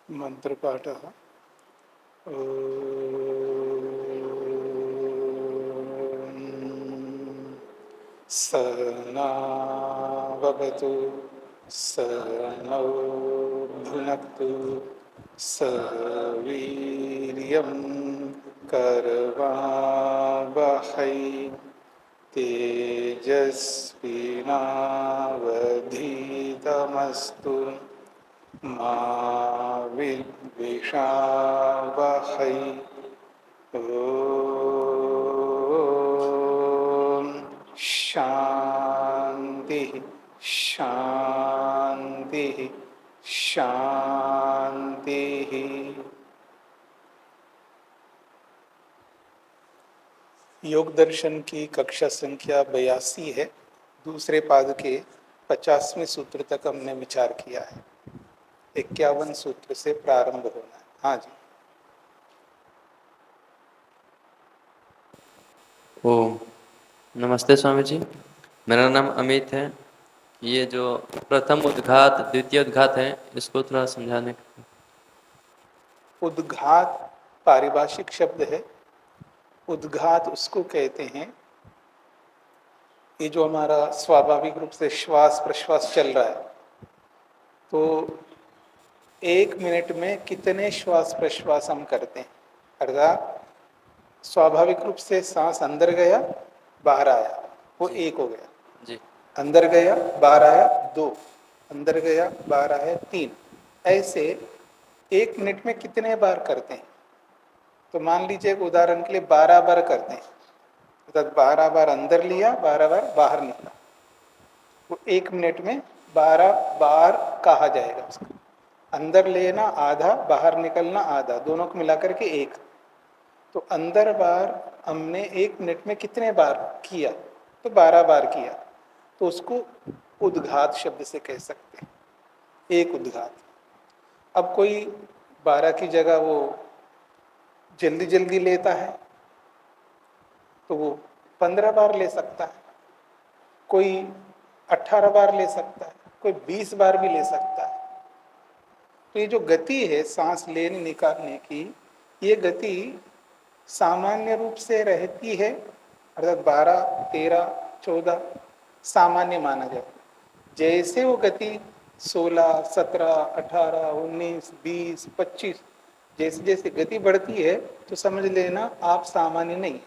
मंत्रपाठः सहनाववतु सहनौ भुनक्तु सह वीर्यं करवावहै तेजस्विनावधीतमस्तु मा विद्विषावहै। ओम शांति शांति शांति। योग दर्शन की कक्षा संख्या 82 है। दूसरे पाद के 50वें सूत्र तक हमने विचार किया है। 51 सूत्र से प्रारंभ होना है। हाँ जी। ओम नमस्ते स्वामी जी, मेरा नाम अमित है। ये जो प्रथम उद्घात द्वितीय उद्घात है, इसको थोड़ा समझाने का। उद्घात पारिभाषिक शब्द है। उद्घात उसको कहते हैं ये जो हमारा स्वाभाविक रूप से श्वास प्रश्वास चल रहा है, तो 1 मिनट में कितने श्वास प्रश्वास हम करते हैं। अर्थात स्वाभाविक रूप से सांस अंदर गया बाहर आया, वो जी। एक हो गया। जी। अंदर गया बाहर आया 2, अंदर गया बाहर आया 3। ऐसे 1 मिनट में कितने बार करते हैं। तो मान लीजिए उदाहरण के लिए 12 बार करते हैं, अर्थात 12 बार अंदर लिया 12 बार बाहर निकला, वो 1 मिनट में 12 बार कहा जाएगा उसका। अंदर लेना आधा, बाहर निकलना आधा, दोनों को मिलाकर के 1। तो अंदर बार हमने 1 मिनट में कितने बार किया, तो 12 बार किया, तो उसको उद्घात शब्द से कह सकते हैं, एक उद्घात। अब कोई 12 की जगह वो जल्दी जल्दी लेता है तो वो 15 बार ले सकता है, कोई 18 बार ले सकता है, कोई 20 बार भी ले सकता है। तो ये जो गति है सांस लेने निकालने की, ये गति सामान्य रूप से रहती है, अर्थात 12, 13, 14 सामान्य माना जाता है। जैसे वो गति 16, 17, 18, 19, 20, 25 जैसे जैसे गति बढ़ती है तो समझ लेना आप सामान्य नहीं है,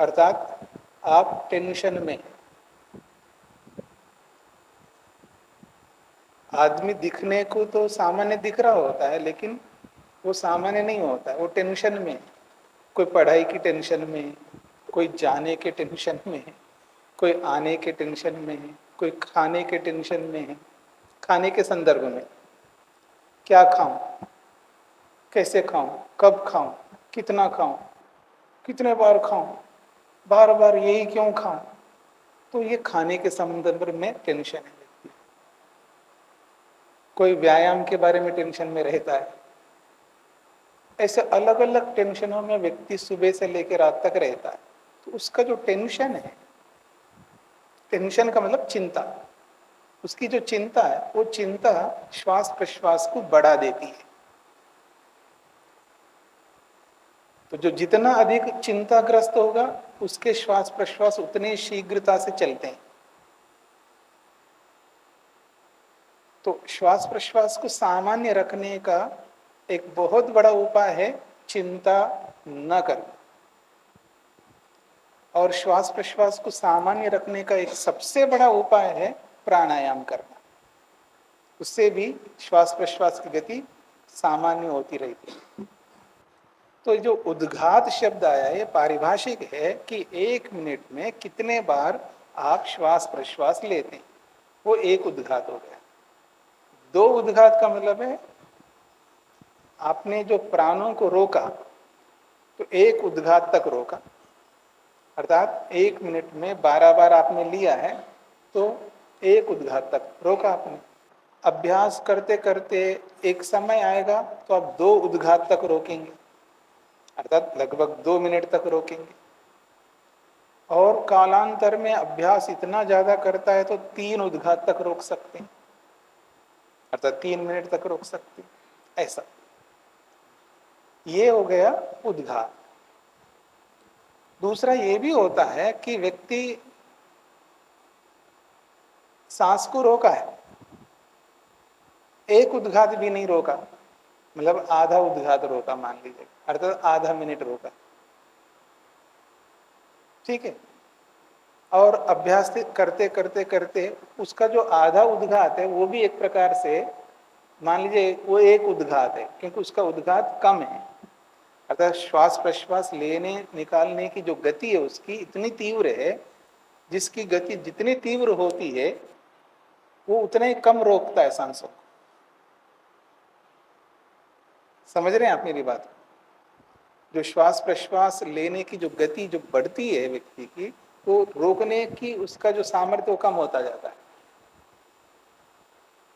अर्थात आप टेंशन में। आदमी दिखने को तो सामान्य दिख रहा होता है, लेकिन वो सामान्य नहीं होता है, वो टेंशन में। कोई पढ़ाई की टेंशन में, कोई जाने के टेंशन में है, कोई आने के टेंशन में है, कोई खाने के टेंशन में है। खाने के संदर्भ में क्या खाऊं, कैसे खाऊं, कब खाऊं, कितना खाऊं, कितने बार खाऊं, बार बार यही क्यों खाऊं। तो ये खाने के संदर्भ में टेंशन है। कोई व्यायाम के बारे में टेंशन में रहता है। ऐसे अलग अलग टेंशनों में व्यक्ति सुबह से लेकर रात तक रहता है। तो उसका जो टेंशन है, टेंशन का मतलब चिंता, उसकी जो चिंता है वो चिंता श्वास प्रश्वास को बढ़ा देती है। तो जो जितना अधिक चिंताग्रस्त होगा उसके श्वास प्रश्वास उतने शीघ्रता से चलते हैं। तो श्वास प्रश्वास को सामान्य रखने का एक बहुत बड़ा उपाय है चिंता न करना। और श्वास प्रश्वास को सामान्य रखने का एक सबसे बड़ा उपाय है प्राणायाम करना। उससे भी श्वास प्रश्वास की गति सामान्य होती रहती है। तो जो उद्घात शब्द आया ये पारिभाषिक है कि 1 मिनट में कितने बार आप श्वास प्रश्वास लेते हैं, वो एक उद्घात हो गया। 2 उद्घात का मतलब है आपने जो प्राणों को रोका तो 1 उद्घात तक रोका, अर्थात 1 मिनट में 12 बार आपने लिया है तो 1 उद्घात तक रोका आपने। अभ्यास करते करते एक समय आएगा तो आप 2 उद्घात तक रोकेंगे, अर्थात लगभग 2 मिनट तक रोकेंगे। और कालांतर में अभ्यास इतना ज्यादा करता है तो 3 उद्घात तक रोक सकते हैं। अर्थात 3 मिनट तक रोक सकते, ऐसा। ये हो गया उद्घात। दूसरा ये भी होता है कि व्यक्ति सांस को रोका है, एक उद्घात भी नहीं रोका, मतलब आधा उद्घात रोका मान लीजिए, अर्थात आधा मिनट रोका, ठीक है। और अभ्यास करते करते करते उसका जो आधा उद्घात है वो भी एक प्रकार से मान लीजिए वो एक उद्घात है, क्योंकि उसका उद्घात कम है। अर्थात श्वास प्रश्वास लेने निकालने की जो गति है उसकी इतनी तीव्र है, जिसकी गति जितनी तीव्र होती है वो उतना ही कम रोकता है सांसों को। समझ रहे हैं आप मेरी बात? जो श्वास प्रश्वास लेने की जो गति जो बढ़ती है व्यक्ति की, वो रोकने की उसका जो सामर्थ्य वो कम होता जाता है,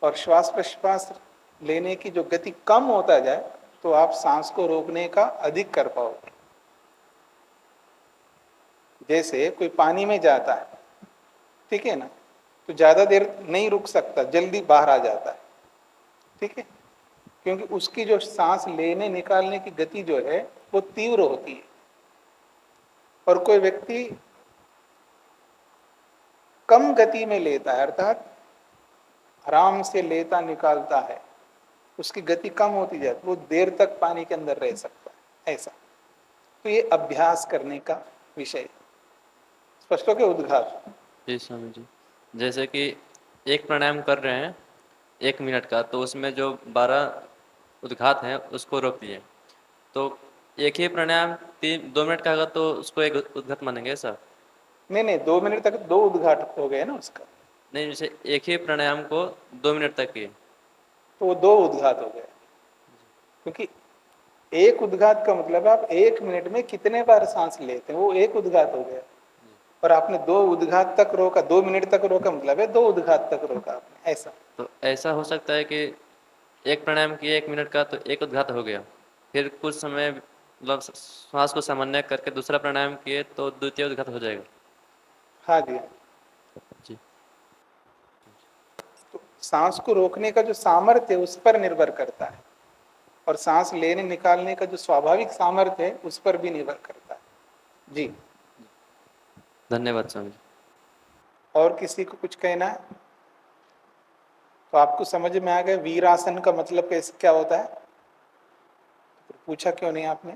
और श्वास प्रश्वास लेने की जो गति कम होता जाए तो आप सांस को रोकने का अधिक कर पाओगे। जैसे कोई पानी में जाता है, ठीक है ना, तो ज्यादा देर नहीं रुक सकता, जल्दी बाहर आ जाता है, ठीक है, क्योंकि उसकी जो सांस लेने निकालने की गति जो है वो तीव्र होती है। और कोई व्यक्ति कम गति में लेता है, अर्थात आराम से लेता निकालता है, उसकी गति कम होती जाती, वो देर तक पानी के अंदर रह सकता है, ऐसा। तो ये अभ्यास करने का विषय। स्पष्ट हो गया उद्घात? जी स्वामी जी। जैसे कि एक प्राणायाम कर रहे हैं 1 मिनट का, तो उसमें जो 12 उद्घात हैं उसको रोक दिए, तो एक ही प्राणायाम 2 मिनट का होगा तो उसको एक उद्घात मानेंगे सर? नहीं नहीं, 2 मिनट तक 2 उद्घाट हो गए ना उसका, नहीं, जैसे एक ही प्राणायाम को 2 मिनट तक किए तो वो 2 उद्घात हो गए। क्योंकि एक उद्घात का मतलब आप 1 मिनट में कितने बार सांस लेते हैं, वो एक उद्घात हो गया। और आपने 2 उद्घात तक रोका, 2 मिनट तक रोका, मतलब है 2 उद्घात तक रोका आपने, ऐसा। तो ऐसा हो सकता है कि एक प्राणायाम किए 1 मिनट का तो एक उद्घात हो गया, फिर कुछ समय मतलब श्वास को सामान्य करके दूसरा प्राणायाम किए तो द्वितीय उद्घात हो जाएगा? हाँ जी। जी। तो सांस को रोकने का जो सामर्थ्य है उस पर निर्भर करता है, और सांस लेने निकालने का जो स्वाभाविक सामर्थ्य है उस पर भी निर्भर करता है। जी। धन्यवाद स्वामी जी। और किसी को कुछ कहना है? तो आपको समझ में आ गया वीरासन का मतलब कैसे क्या होता है? तो पूछा क्यों नहीं आपने?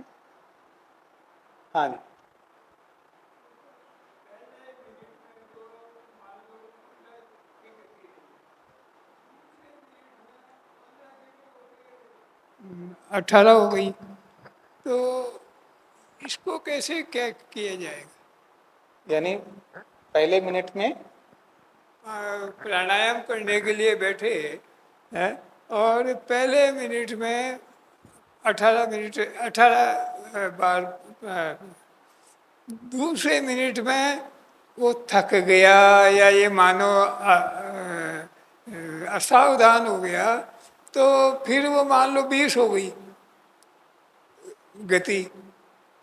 हाँ जी। अठारह हो गई, तो इसको कैसे क्या किया जाएगा? यानी पहले मिनट में प्राणायाम करने के लिए बैठे हैं और पहले मिनट में 18 बार, दूसरे मिनट में वो थक गया या ये मानो असावधान हो गया, तो फिर वो मान लो 20 हो गई गति,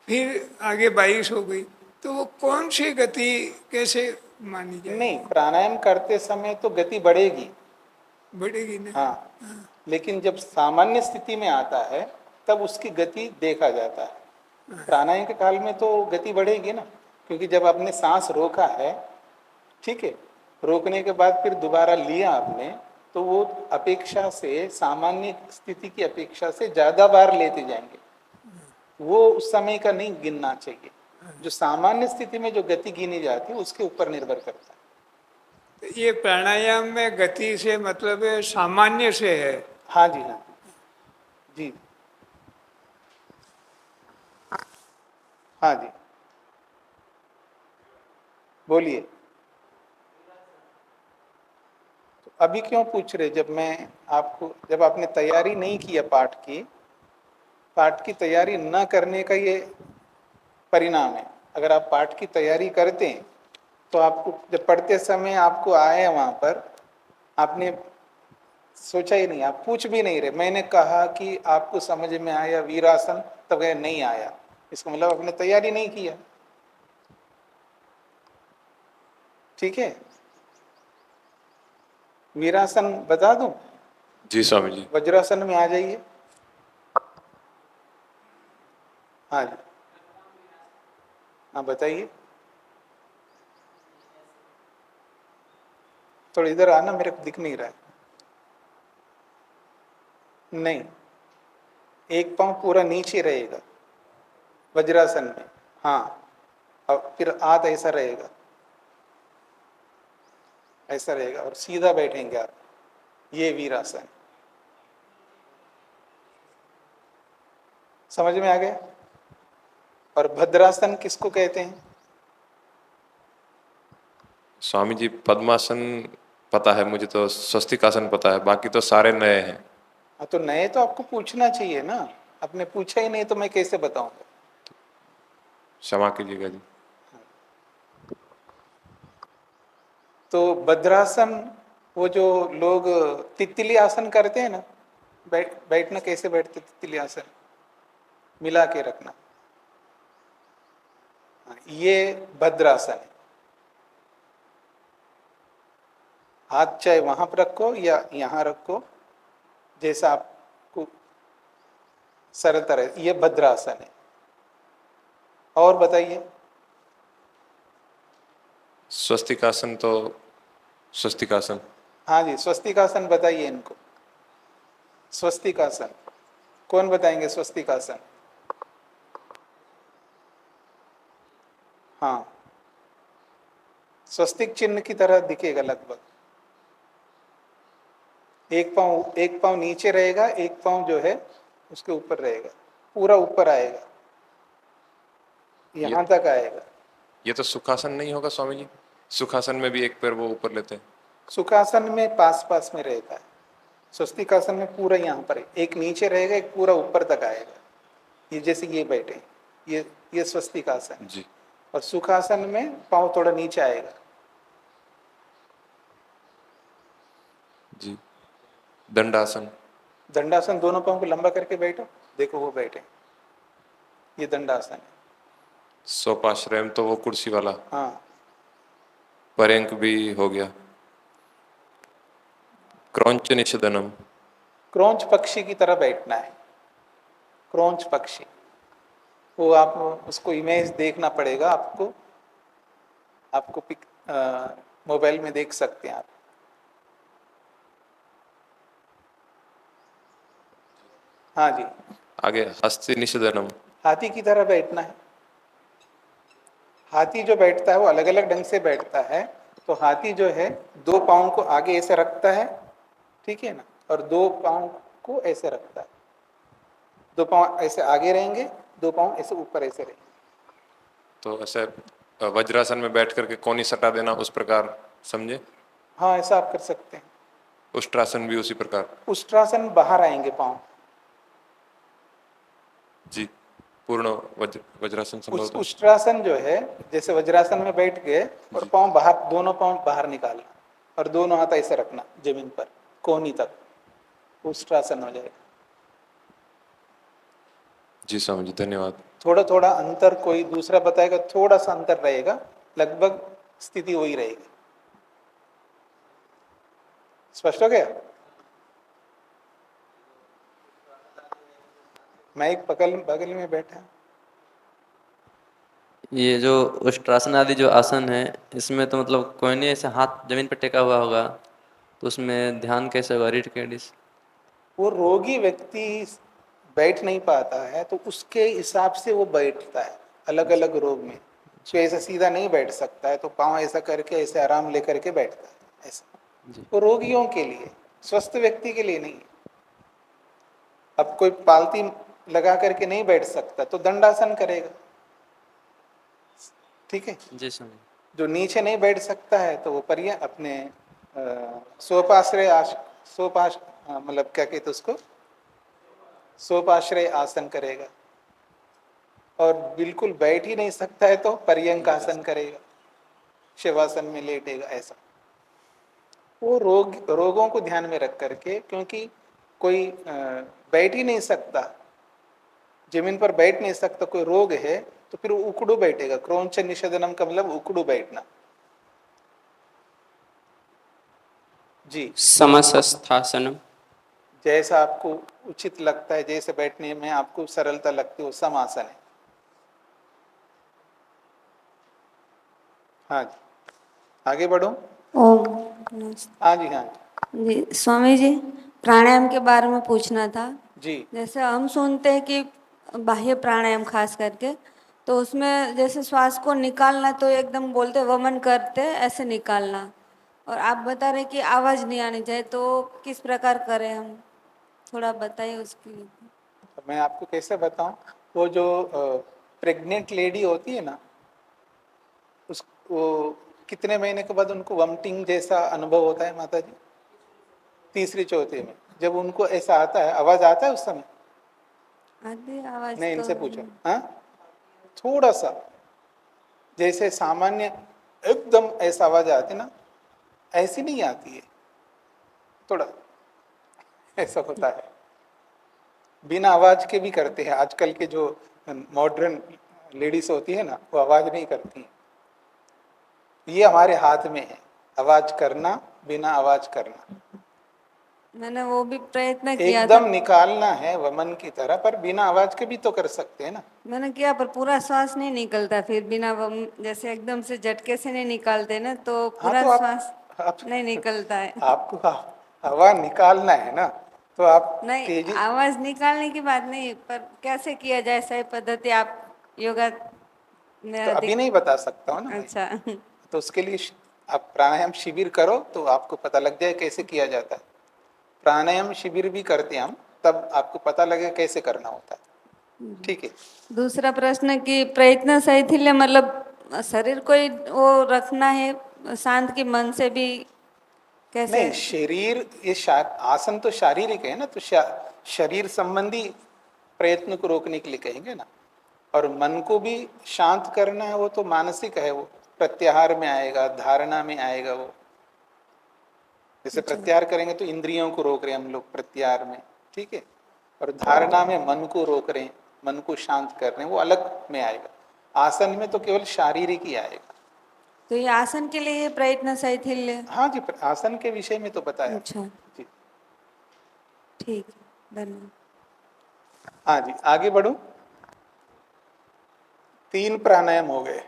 फिर आगे 22 हो गई, तो वो कौन सी गति कैसे मानी नहीं, जाएगी? प्राणायाम करते समय तो गति बढ़ेगी, बढ़ेगी ना? हाँ, लेकिन जब सामान्य स्थिति में आता है तब उसकी गति देखा जाता है। प्राणायाम के काल में तो गति बढ़ेगी ना, क्योंकि जब आपने सांस रोका है, ठीक है, रोकने के बाद फिर दोबारा लिया आपने, तो वो अपेक्षा से सामान्य स्थिति की अपेक्षा से ज्यादा बार लेते जाएंगे, वो उस समय का नहीं गिनना चाहिए। जो सामान्य स्थिति में जो गति गिनी जाती है उसके ऊपर निर्भर करता है। तो ये प्राणायाम में गति से मतलब है सामान्य से है? हाँ जी, हाँ जी, हाँ जी, बोलिए। तो अभी क्यों पूछ रहे? जब आपने तैयारी नहीं किया पाठ की तैयारी न करने का ये परिणाम है। अगर आप पाठ की तैयारी करते हैं तो आपको जब पढ़ते समय आपको आए वहां पर, आपने सोचा ही नहीं, आप पूछ भी नहीं रहे, मैंने कहा कि आपको समझ में आया वीरासन, तब कहे नहीं आया, इसका मतलब आपने तैयारी नहीं किया, ठीक है। वीरासन बता दूं? जी स्वामी जी। वज्रासन में आ जाइए। हाँ जी, हाँ बताइए। थोड़ा इधर आना, मेरे को दिख नहीं रहा है। नहीं, एक पांव पूरा नीचे रहेगा वज्रासन में। हाँ, और फिर हाथ ऐसा रहेगा, ऐसा रहेगा और सीधा बैठेंगे आप। ये वीरासन। समझ में आ गया? और भद्रासन किसको कहते हैं? स्वामी जी पद्मासन पता है मुझे, तो स्वस्तिकासन पता है, बाकी तो सारे नए हैं। हाँ, तो नए तो आपको पूछना चाहिए ना। आपने पूछा ही नहीं तो मैं कैसे बताऊंगा? क्षमा कीजिएगा जी। तो भद्रासन, वो जो लोग तितली आसन करते हैं ना, बैठना कैसे बैठते? तितली आसन मिला के रखना। हाँ, ये भद्रासन है। हाथ चाहे वहां पर रखो या यहां रखो, जैसा आपको सरलता रहे। ये भद्रासन है। और बताइए। स्वस्तिकासन तो स्वस्तिकासन। हाँ जी, स्वस्तिकासन बताइए इनको। स्वस्तिकासन कौन बताएंगे? स्वस्तिकासन, हाँ, स्वस्तिक चिन्ह की तरह दिखेगा लगभग। एक पांव नीचे रहेगा, एक पांव जो है उसके ऊपर रहेगा, पूरा ऊपर आएगा, यहां तक आएगा। ये तो सुखासन नहीं होगा स्वामी जी? सुखासन में भी एक पैर वो ऊपर लेते हैं। सुखासन में पास पास में रहता है। स्वस्तिकासन में पूरा यहाँ पर है। एक नीचे रहेगा, एक पूरा ऊपर तक आएगा। ये जैसे ये बैठे, ये स्वस्तिकासन है। जी और सुखासन में पांव थोड़ा नीचे आएगा। जी। दंडासन। दंडासन दोनों पांव को लंबा करके बैठो, देखो वो बैठे, ये दंडासन है। सोपाश्रयम तो वो कुर्सी वाला। हाँ, पर्यंक भी हो गया। क्रौंच निषदनम। क्रोंच पक्षी की तरह बैठना है। क्रोंच पक्षी, वो आप उसको इमेज देखना पड़ेगा आपको। आपको पिक मोबाइल में देख सकते हैं आप। हाँ जी, आगे हस्ति निषदनम। हाथी की तरह बैठना है। हाथी जो बैठता है वो अलग अलग ढंग से बैठता है। तो हाथी जो है दो पाँव को आगे ऐसे रखता है, ठीक है ना, और दो पाँव को ऐसे रखता है। दो पाँव ऐसे आगे रहेंगे, दो पाँव ऐसे ऊपर ऐसे रहेंगे। तो ऐसे वज्रासन में बैठ करके कोनी सटा देना, उस प्रकार समझे? हाँ, ऐसा आप कर सकते हैं। उष्ट्रासन भी उसी प्रकार। उष्ट्रासन बाहर आएंगे पाँव। जी। पूर्ण वज्रासन संभव था। उष्ट्रासन जो है, जैसे वज्रासन में बैठ गए और जी। पाँव बाहर, दोनों पाँव बाहर निकालना और दोनों हाथ ऐसे रखना जमीन पर कोहनी तक, उष्ट्रासन हो जाएगा। जी स्वामी जी धन्यवाद। थोड़ा थोड़ा अंतर कोई दूसरा बताएगा, थोड़ा सा अंतर रहेगा, लगभग स्थिति वही रहेगी। स्पष्ट हो गया? मैं एक बगल में बैठा। ये जो उष्ट्रासन आदि जो आसन है, इसमें तो मतलब कोई नहीं ऐसे हाथ जमीन पर टेका हुआ होगा, तो उसमें ध्यान कैसे होगा? Read caddis. वो रोगी व्यक्ति बैठ नहीं पाता है तो उसके हिसाब से वो बैठता है। अलग अलग रोग में कोई ऐसा सीधा नहीं बैठ सकता है, तो पाँव ऐसा करके ऐसे आराम लेकर के बैठता है ऐसा। वो रोगियों के लिए, स्वस्थ व्यक्ति के लिए नहीं। अब कोई पालती लगा करके नहीं बैठ सकता तो दंडासन करेगा, ठीक है। जी स्वामी। जो नीचे नहीं बैठ सकता है तो वो परिया अपने सोपाश्रय मतलब क्या कहते उसको, सोपाश्रय आसन करेगा। और बिल्कुल बैठ ही नहीं सकता है तो पर्यंक आसन करेगा, शिवासन में लेटेगा ऐसा। वो रोगों को ध्यान में रख करके, क्योंकि कोई बैठ ही नहीं सकता, जमीन पर बैठ नहीं सकता, कोई रोग है, तो फिर वो उकड़ू बैठेगा। क्रौंच निषेधनम का मतलब उकड़ू बैठना। जी, समसस्थासनम। जैसा आपको उचित लगता है, जैसे बैठने में आपको सरलता लगती है, वो समासन है। हाँ जी, आगे बढ़ो। ओम नमस्ते। हाँ जी, हाँ जी स्वामी जी, प्राणायाम के बारे में पूछना था। जी। जैसे हम सुनते हैं कि बाह्य प्राणायाम खास करके, तो उसमें जैसे श्वास को निकालना तो एकदम बोलते वमन करते ऐसे निकालना, और आप बता रहे कि आवाज़ नहीं आनी चाहिए, तो किस प्रकार करें हम, थोड़ा बताइए उसकी। तो मैं आपको कैसे बताऊं, वो जो प्रेग्नेंट लेडी होती है ना, उस वो कितने महीने के बाद उनको वमटिंग जैसा अनुभव होता है माता जी? तीसरी चौथे में जब उनको ऐसा आता है, आवाज आता है उस समय? आधी आवाज़ नहीं, तो इनसे पूछो। हाँ, थोड़ा सा जैसे सामान्य एकदम ऐसा आवाज आती ना, ऐसी नहीं आती है, थोड़ा ऐसा होता है। बिना आवाज के भी करते हैं आजकल के जो मॉडर्न लेडीज होती है ना, वो आवाज नहीं करती हैं। ये हमारे हाथ में है, आवाज करना, बिना आवाज करना। मैंने वो भी प्रयत्न किया था। एकदम निकालना है वमन की तरह, पर बिना आवाज के भी तो कर सकते हैं ना। मैंने किया पर पूरा श्वास नहीं निकलता, फिर बिना जैसे एकदम से झटके से नहीं निकालते ना, तो हाँ, पूरा तो श्वास आप नहीं निकलता है। आपको हवा निकालना है ना, तो आप नहीं, तेजी। आवाज निकालने की बात नहीं, पर कैसे किया जाए सही पद्धति, आप योगा में तो अभी अधिक। नहीं बता सकता हूँ ना भाई। अच्छा। तो उसके लिए आप प्राणायाम शिविर करो तो आपको पता लग जाए कैसे किया जाता है। प्राणायाम शिविर भी करते हैं हम, तब आपको पता लगे कैसे करना होता है। ठीक है। दूसरा प्रश्न कि प्रयत्न सही थी, मतलब शरीर को ही वो रखना है शांत, की मन से भी कैसे। नहीं, शरीर ये आसन तो शारीरिक है ना, तो शरीर संबंधी प्रयत्न को रोकने के लिए कहेंगे ना। और मन को भी शांत करना है, वो तो मानसिक है, वो प्रत्याहार में आएगा, धारणा में आएगा। वो जैसे अच्छा। प्रत्याहार करेंगे तो इंद्रियों को रोक रहे हैं हम लोग प्रत्याहार में, ठीक है। और धारणा में मन को रोक रहे हैं, मन को शांत कर रहे हैं, वो अलग में आएगा। आसन में तो केवल शारीरिक ही आएगा। तो ये आसन के लिए ये प्रयत्न सही थी। हाँ जी, आसन के विषय में तो बताया अच्छा, जी। ठीक है, धन्यवाद। हाँ जी, आगे बढ़ो। 3 प्राणायाम हो गए।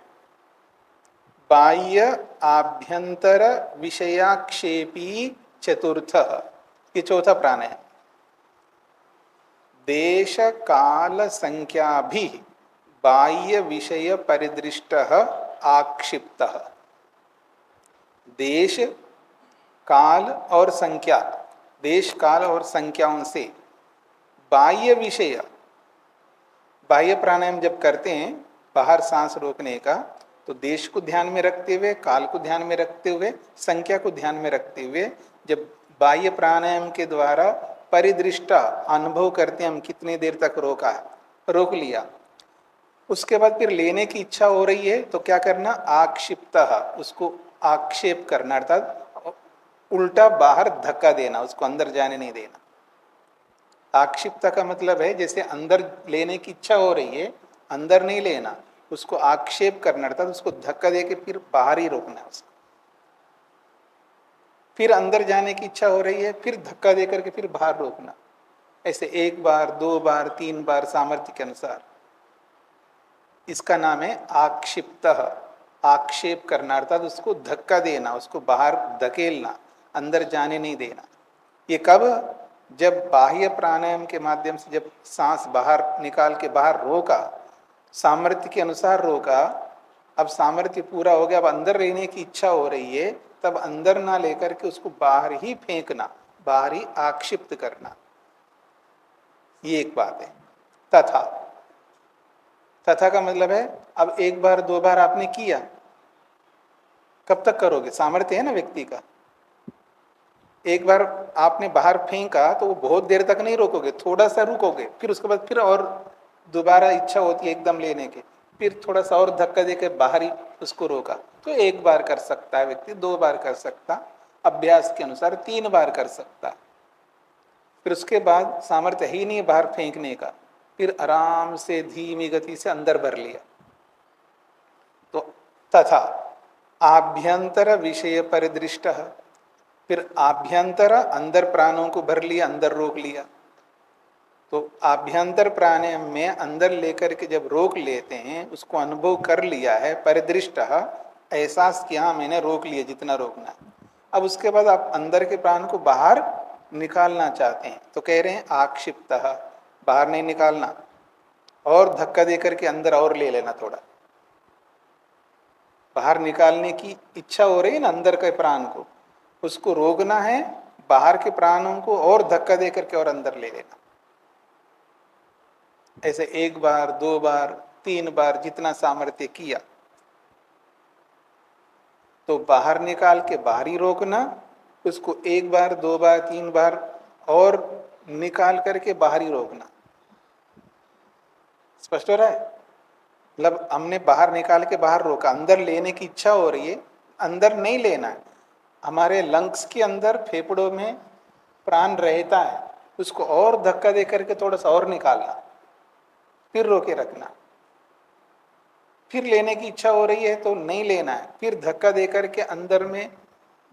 बाह्य आभ्यंतर विषयाक्षेपी चतुर्थ, ये चौथा प्राणायाम। देश काल संख्या भी बाह्य विषय परिदृष्ट आक्षिप्त। देश काल और संख्या, देश काल और संख्याओं से बाह्य विषय, बाह्य प्राणायाम जब करते हैं बाहर सांस रोकने का, तो देश को ध्यान में रखते हुए, काल को ध्यान में रखते हुए, संख्या को ध्यान में रखते हुए, जब बाह्य प्राणायाम के द्वारा परिदृष्टा अनुभव करते हैं हम कितनी देर तक रोका, रोक लिया, उसके बाद फिर लेने की इच्छा हो रही है तो क्या करना, आक्षिप्त, उसको आक्षेप करना, अर्थात उल्टा बाहर धक्का देना, उसको अंदर जाने नहीं देना। आक्षिप्त का मतलब है जैसे अंदर लेने की इच्छा हो रही है, अंदर नहीं लेना, उसको आक्षेप करना, अर्थात उसको धक्का देके फिर बाहर ही रोकना है उसको। फिर अंदर जाने की इच्छा हो रही है, फिर धक्का दे करके फिर बाहर रोकना। ऐसे 1 बार, 2 बार, 3 बार सामर्थ्य के अनुसार। इसका नाम है आक्षिप्त, आक्षेप करना, अर्थात उसको धक्का देना, उसको बाहर धकेलना, अंदर जाने नहीं देना। ये कब, जब बाह्य प्राणायाम के माध्यम से जब सांस बाहर निकाल के बाहर रोका, सामर्थ्य के अनुसार रोका, अब सामर्थ्य पूरा हो गया, अब अंदर रहने की इच्छा हो रही है, तब अंदर ना लेकर के उसको बाहर ही फेंकना, बाहर ही आक्षिप्त करना, ये एक बात है। तथा, तथा का मतलब है अब 1 बार 2 बार आपने किया, कब तक करोगे, सामर्थ्य है ना व्यक्ति का। 1 बार आपने बाहर फेंका तो वो बहुत देर तक नहीं रोकोगे, थोड़ा सा रुकोगे, फिर उसके बाद फिर और दोबारा इच्छा होती है एकदम लेने के, फिर थोड़ा सा और धक्का देकर बाहर ही उसको रोका। तो 1 बार कर सकता है व्यक्ति, 2 बार कर सकता, अभ्यास के अनुसार 3 बार कर सकता। फिर उसके बाद सामर्थ्य ही नहीं बाहर फेंकने का, फिर आराम से धीमी गति से अंदर भर लिया। तो तथा आभ्यंतर विषय परिदृष्ट, फिर आभ्यंतर, अंदर प्राणों को भर लिया, अंदर रोक लिया। तो आभ्यंतर प्राणायाम में अंदर लेकर के जब रोक लेते हैं, उसको अनुभव कर लिया है, परिदृष्ट एहसास किया, मैंने रोक लिया जितना रोकना है। अब उसके बाद आप अंदर के प्राण को बाहर निकालना चाहते हैं, तो कह रहे हैं आक्षिप्त, बाहर नहीं निकालना, और धक्का दे करके अंदर और ले लेना थोड़ा। बाहर निकालने की इच्छा हो रही है ना अंदर के प्राण को, उसको रोकना है, बाहर के प्राणों को और धक्का दे करके और अंदर ले लेना। ऐसे 1 बार, 2 बार, 3 बार, जितना सामर्थ्य किया। तो बाहर निकाल के बाहर ही रोकना, उसको 1 बार, 2 बार, 3 बार और निकाल करके बाहर ही रोकना। स्पष्ट हो रहा है? मतलब हमने बाहर निकाल के बाहर रोका, अंदर लेने की इच्छा हो रही है, अंदर नहीं लेना है। हमारे लंग्स के अंदर, फेफड़ों में प्राण रहता है, उसको और धक्का दे करके थोड़ा सा और निकालना, फिर रोके रखना। फिर लेने की इच्छा हो रही है तो नहीं लेना है, फिर धक्का दे करके अंदर में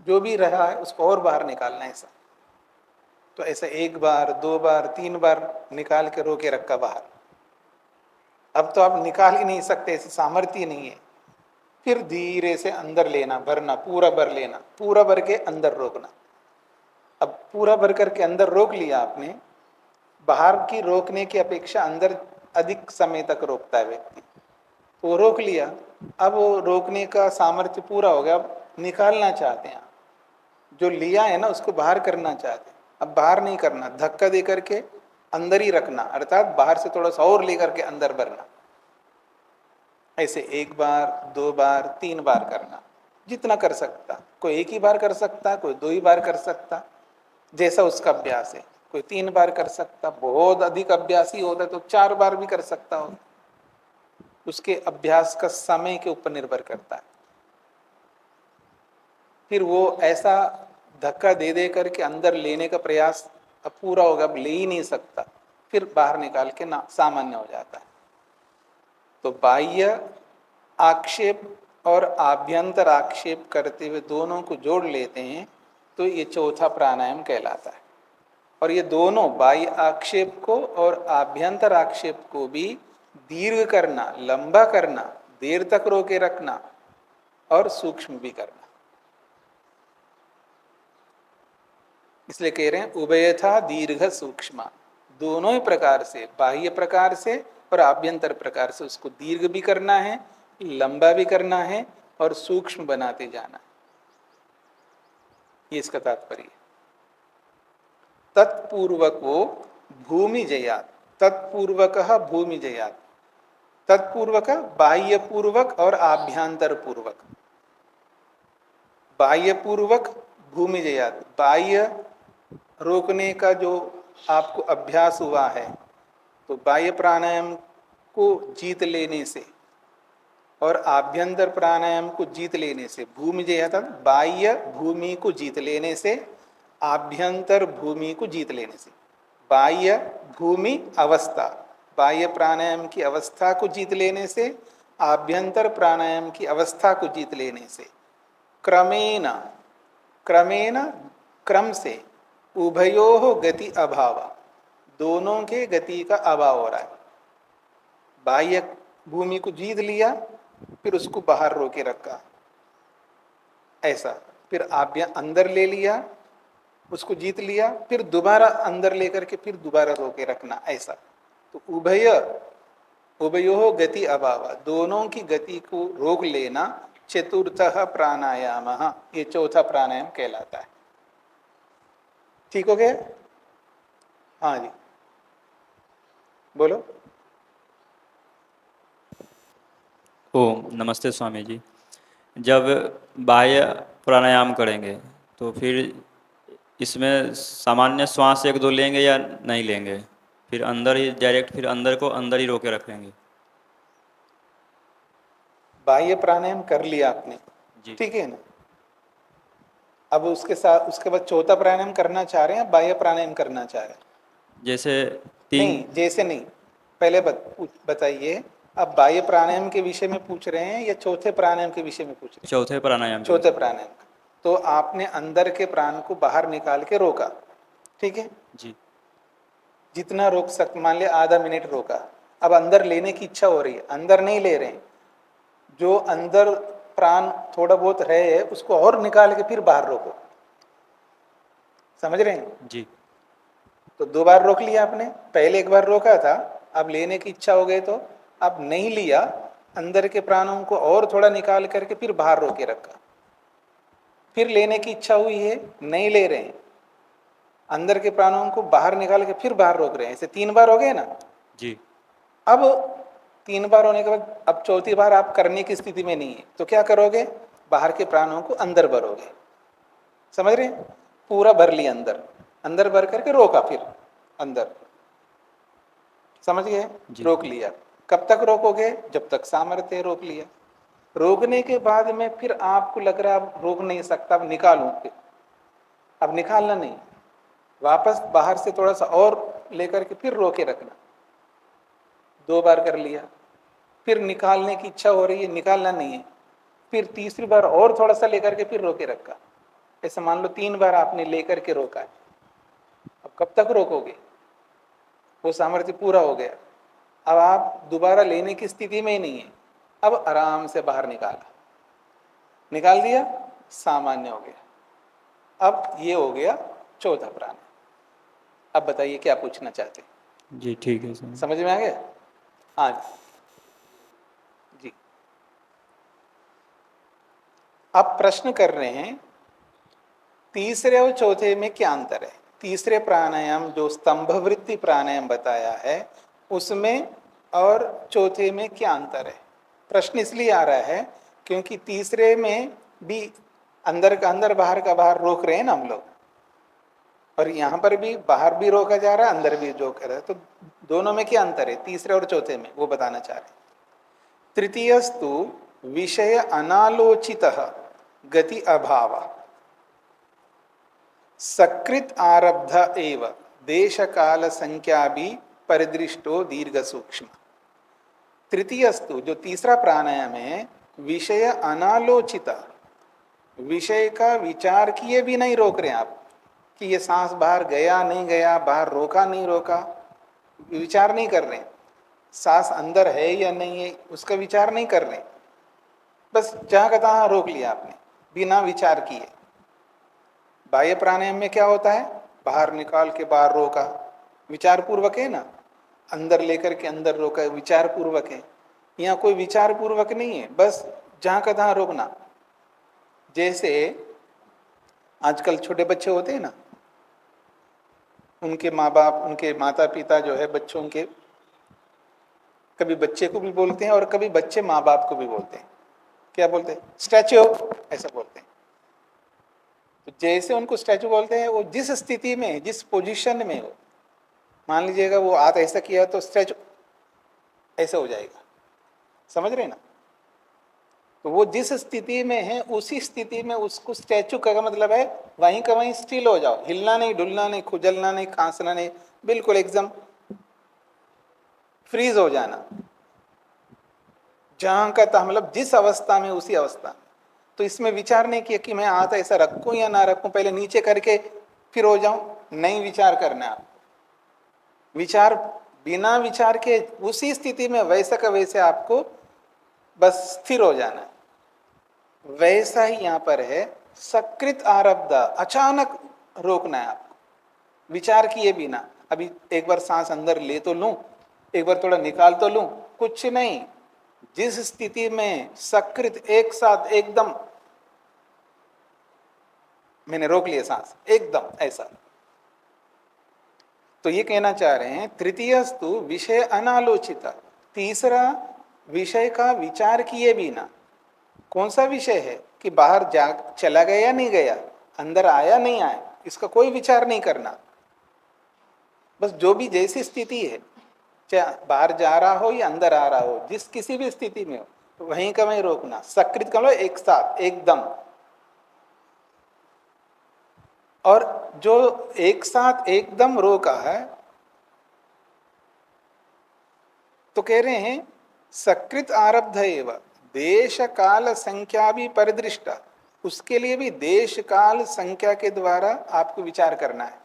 जो भी रहा है उसको और बाहर निकालना है। ऐसा तो ऐसा 1 बार, 2 बार, 3 बार निकाल के रोके रखा बाहर। अब तो आप निकाल ही नहीं सकते, ऐसी सामर्थ्य नहीं है। फिर धीरे से अंदर लेना, भरना, पूरा भर लेना, पूरा भर के अंदर रोकना। अब पूरा भर करके अंदर रोक लिया आपने, बाहर की रोकने की अपेक्षा अंदर अधिक समय तक रोकता है व्यक्ति, तो वो रोक लिया। अब वो रोकने का सामर्थ्य पूरा हो गया, अब निकालना चाहते हैं, जो लिया है ना उसको बाहर करना चाहते हैं। अब बाहर नहीं करना, धक्का दे करके अंदर ही रखना, अर्थात बाहर से थोड़ा सा और लेकर के अंदर भरना। ऐसे 1 बार, 2 बार, 3 बार करना, जितना कर सकता। कोई 1 ही बार कर सकता, कोई 2 ही बार कर सकता, जैसा उसका अभ्यास है। कोई 3 बार कर सकता, बहुत अधिक अभ्यासी होता है तो 4 बार भी कर सकता हो। उसके अभ्यास का समय के ऊपर निर्भर करता है। फिर वो ऐसा धक्का दे दे करके अंदर लेने का प्रयास अब पूरा होगा, अब ले ही नहीं सकता, फिर बाहर निकाल के ना सामान्य हो जाता है। तो बाह्य आक्षेप और आभ्यंतर आक्षेप करते हुए दोनों को जोड़ लेते हैं तो ये चौथा प्राणायाम कहलाता है। और ये दोनों बाह्य आक्षेप को और आभ्यंतर आक्षेप को भी दीर्घ करना, लंबा करना, देर तक रोके रखना और सूक्ष्म भी करना। इसलिए कह रहे हैं उभयथा दीर्घ सूक्ष्म, दोनों ही प्रकार से, बाह्य प्रकार से और आभ्यंतर प्रकार से उसको दीर्घ भी करना है, लंबा भी करना है और सूक्ष्म बनाते जाना है। ये इसका तात्पर्य। तत्पूर्वको भूमि जयात, तत्पूर्वक भूमि जयात, तत्पूर्वक बाह्य पूर्वक और आभ्यंतर पूर्वक। बाह्य पूर्वक भूमि जयात, बाह्य रोकने का जो आपको अभ्यास हुआ है, तो बाह्य प्राणायाम को जीत लेने से और आभ्यंतर प्राणायाम को जीत लेने से, भूमि जयात बाह्य भूमि को जीत लेने से, आभ्यंतर भूमि को जीत लेने से। बाह्य भूमि अवस्था, बाह्य प्राणायाम की अवस्था को जीत लेने से, आभ्यंतर प्राणायाम की अवस्था को जीत लेने से, क्रमेण क्रमेण क्रम से, उभयोः गति अभाव, दोनों के गति का अभाव हो रहा है। बाह्य भूमि को जीत लिया, फिर उसको बाहर रोके रखा, ऐसा। फिर अंदर ले लिया, उसको जीत लिया, फिर दोबारा अंदर लेकर के फिर दोबारा रोके रखना, ऐसा। तो उभयोः गति अभाव, दोनों की गति को रोक लेना चतुर्थः प्राणायाम, ये चौथा प्राणायाम कहलाता है। ठीक हो गया? हाँ जी, बोलो। ओम नमस्ते स्वामी जी। जब बाह्य प्राणायाम करेंगे तो फिर इसमें सामान्य श्वास 1-2 लेंगे या नहीं लेंगे? फिर अंदर ही डायरेक्ट, फिर अंदर को अंदर ही रोके रखेंगे? बाह्य प्राणायाम कर लिया आपने जी, ठीक है ना। अब उसके साथ उसके बाद चौथा प्राणायाम करना चाह रहे हैं, बाह्य प्राणायाम करना चाह रहे हैं? जैसे 3 नहीं, जैसे नहीं, पहले बताइए, अब बाह्य प्राणायाम के विषय में पूछ रहे हैं या चौथे प्राणायाम के विषय में पूछ रहे हैं? चौथे प्राणायाम के चौथे प्राणायाम। तो आपने अंदर के प्राण को बाहर निकाल के रोका, ठीक है, जी जितना रोक सकते, मान लिया आधा मिनट रोका, अब अंदर लेने की इच्छा हो रही है, अंदर नहीं ले रहे हैं, जो अंदर प्राण थोड़ा बहुत रहे है उसको और निकाल के फिर बाहर रोको, समझ रहे हैं? जी तो 2 बार रोक लिया आपने, पहले 1 बार रोका था, अब लेने की इच्छा हो गई तो अब नहीं लिया, अंदर के प्राणों को और थोड़ा निकाल करके फिर बाहर रोके रखा, फिर लेने की इच्छा हुई है, नहीं ले रहे हैं, अंदर के प्राणों को बाहर निकाल के फिर बाहर रोक रहे हैं, ऐसे 3 बार हो गए ना। जी अब 3 बार होने के बाद अब चौथी बार आप करने की स्थिति में नहीं है, तो क्या करोगे, बाहर के प्राणों को अंदर भरोगे, समझ रहे हैं? पूरा भर लिया अंदर, अंदर भर करके रोका, फिर अंदर, समझ गए? जी। रोक लिया। कब तक रोकोगे, जब तक सामर्थ्य है, रोक लिया। रोकने के बाद में फिर आपको लग रहा है अब रोक नहीं सकता, अब निकालूं, फिर अब निकालना नहीं, वापस बाहर से थोड़ा सा और लेकर के फिर रोके रखना, 2 बार कर लिया, फिर निकालने की इच्छा हो रही है, निकालना नहीं है, फिर तीसरी बार और थोड़ा सा लेकर के फिर रोके रखा, ऐसा मान लो 3 बार आपने लेकर के रोका है। अब कब तक रोकोगे, वो सामर्थ्य पूरा हो गया, अब आप दोबारा लेने की स्थिति में ही नहीं है, अब आराम से बाहर निकाला, निकाल दिया, सामान्य हो गया। अब ये हो गया चौथा प्राण। अब बताइए क्या पूछना चाहते हैं, जी ठीक है सर। समझ में आ गया? हाँ जी। अब प्रश्न कर रहे हैं तीसरे और चौथे में क्या अंतर है। तीसरे प्राणायाम जो स्तंभ वृत्ति प्राणायाम बताया है उसमें और चौथे में क्या अंतर है। प्रश्न इसलिए आ रहा है क्योंकि तीसरे में भी अंदर का अंदर बाहर का बाहर रोक रहे हैं ना हम लोग, और यहाँ पर भी बाहर भी रोका जा रहा है, अंदर भी रोका रहा है, तो दोनों में क्या अंतर है तीसरे और चौथे में, वो बताना चाह रहे हैं। तृतीयस्तु विषय अनालोचित गति अभाव सकृत आरब्ध एव देश काल संख्या भी परिदृष्टो दीर्घ सूक्ष्म। तृतीयस्तु जो तीसरा प्राणायाम है, विषय अनालोचित, विषय का विचार किए भी नहीं रोक रहे आप कि ये सांस बाहर गया नहीं गया, बाहर रोका नहीं रोका, विचार नहीं कर रहे, सांस अंदर है या नहीं है उसका विचार नहीं कर रहे, बस जहाँ का तहाँ रोक लिया आपने बिना विचार किए। बाह्य प्राणायाम में क्या होता है, बाहर निकाल के बाहर रोका, विचार पूर्वक है ना, अंदर लेकर के अंदर रोका, विचार पूर्वक है। यहाँ कोई विचार पूर्वक नहीं है, बस जहाँ का तहाँ रोकना। जैसे आजकल छोटे बच्चे होते हैं ना, उनके माँ बाप, उनके माता पिता जो है बच्चों के, कभी बच्चे को भी बोलते हैं और कभी बच्चे माँ बाप को भी बोलते हैं। क्या बोलते हैं, स्टैच्यू, ऐसा बोलते हैं। तो जैसे उनको स्टैच्यू बोलते हैं, वो जिस स्थिति में जिस पोजीशन में हो, मान लीजिएगा वो हाथ ऐसा किया तो स्टैच्यू ऐसा हो जाएगा, समझ रहे ना। तो वो जिस स्थिति में है उसी स्थिति में उसको स्टैच्यू का मतलब है वहीं का वहीं स्टिल हो जाओ, हिलना नहीं, डुलना नहीं, खुजलना नहीं, खांसना नहीं, बिल्कुल एकदम फ्रीज हो जाना, जहां का था मतलब जिस अवस्था में उसी अवस्था में। तो इसमें विचार नहीं किया कि मैं हाथ ऐसा रखूं या ना रखूं, पहले नीचे करके फिर हो जाऊं, नहीं विचार करना है आपको। विचार बिना विचार के उसी स्थिति में वैसा का वैसे आपको बस स्थिर हो जाना है। वैसा ही यहाँ पर है, सकृत आरब्ध, अचानक रोकना है आपको विचार किए बिना। अभी एक बार सांस अंदर ले तो लूं, एक बार थोड़ा निकाल तो लूं, कुछ नहीं, जिस स्थिति में सकृत एक साथ एकदम मैंने रोक लिया सांस एकदम ऐसा। तो ये कहना चाह रहे हैं तृतीयस्तु विषय अनालोचित, तीसरा विषय का विचार किए बिना। कौन सा विषय है कि बाहर जा चला गया या नहीं गया, अंदर आया नहीं आया, इसका कोई विचार नहीं करना, बस जो भी जैसी स्थिति है, चाहे बाहर जा रहा हो या अंदर आ रहा हो, जिस किसी भी स्थिति में हो वहीं का वहीं रोकना। सकृत का मतलब एक साथ एकदम, और जो एक साथ एकदम रोका है तो कह रहे हैं सकृत आरब्ध एव देश काल संख्या भी परिदृष्टा, उसके लिए भी देश काल संख्या के द्वारा आपको विचार करना है।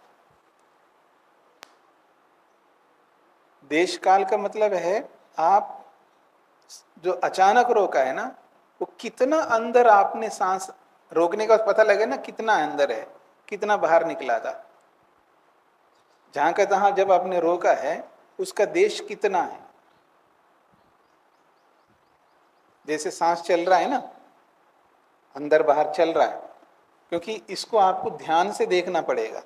देश काल का मतलब है आप जो अचानक रोका है ना, वो कितना अंदर आपने सांस रोकने का पता लगे ना, कितना अंदर है, कितना बाहर निकला था। जहां का तहां जब आपने रोका है उसका देश कितना है। जैसे सांस चल रहा है ना, अंदर बाहर चल रहा है, क्योंकि इसको आपको ध्यान से देखना पड़ेगा।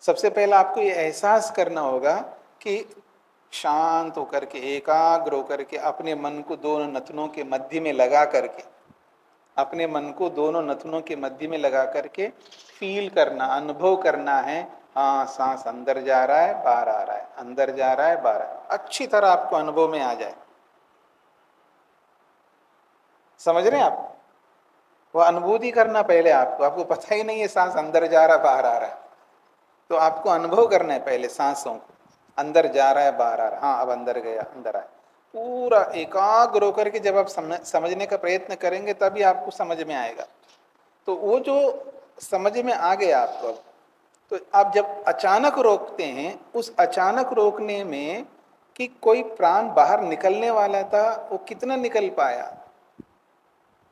सबसे पहला आपको ये एहसास करना होगा कि शांत होकर के, एकाग्र होकर के, अपने मन को दोनों नथनों के मध्य में लगा करके, अपने मन को दोनों नथनों के मध्य में लगा करके फील करना, अनुभव करना है। हाँ, सांस अंदर जा रहा है, बाहर आ रहा है, अंदर जा रहा है, बाहर आ रहा है, अच्छी तरह आपको अनुभव में आ जाए। समझ रहे हैं आप? वो अनुभूति करना पहले आपको पता ही नहीं है सांस अंदर जा रहा है, बाहर आ रहा है, तो आपको अनुभव करना है पहले सांसों को, अंदर जा रहा है, बाहर आ रहा है। हाँ, अब अंदर गया, अंदर आया। पूरा एकाग्र होकर के जब आप समझने का प्रयत्न करेंगे तभी आपको समझ में आएगा। तो वो जो समझ में आ गया आपको, तो आप जब अचानक रोकते हैं, उस अचानक रोकने में कि कोई प्राण बाहर निकलने वाला था, वो कितना निकल पाया,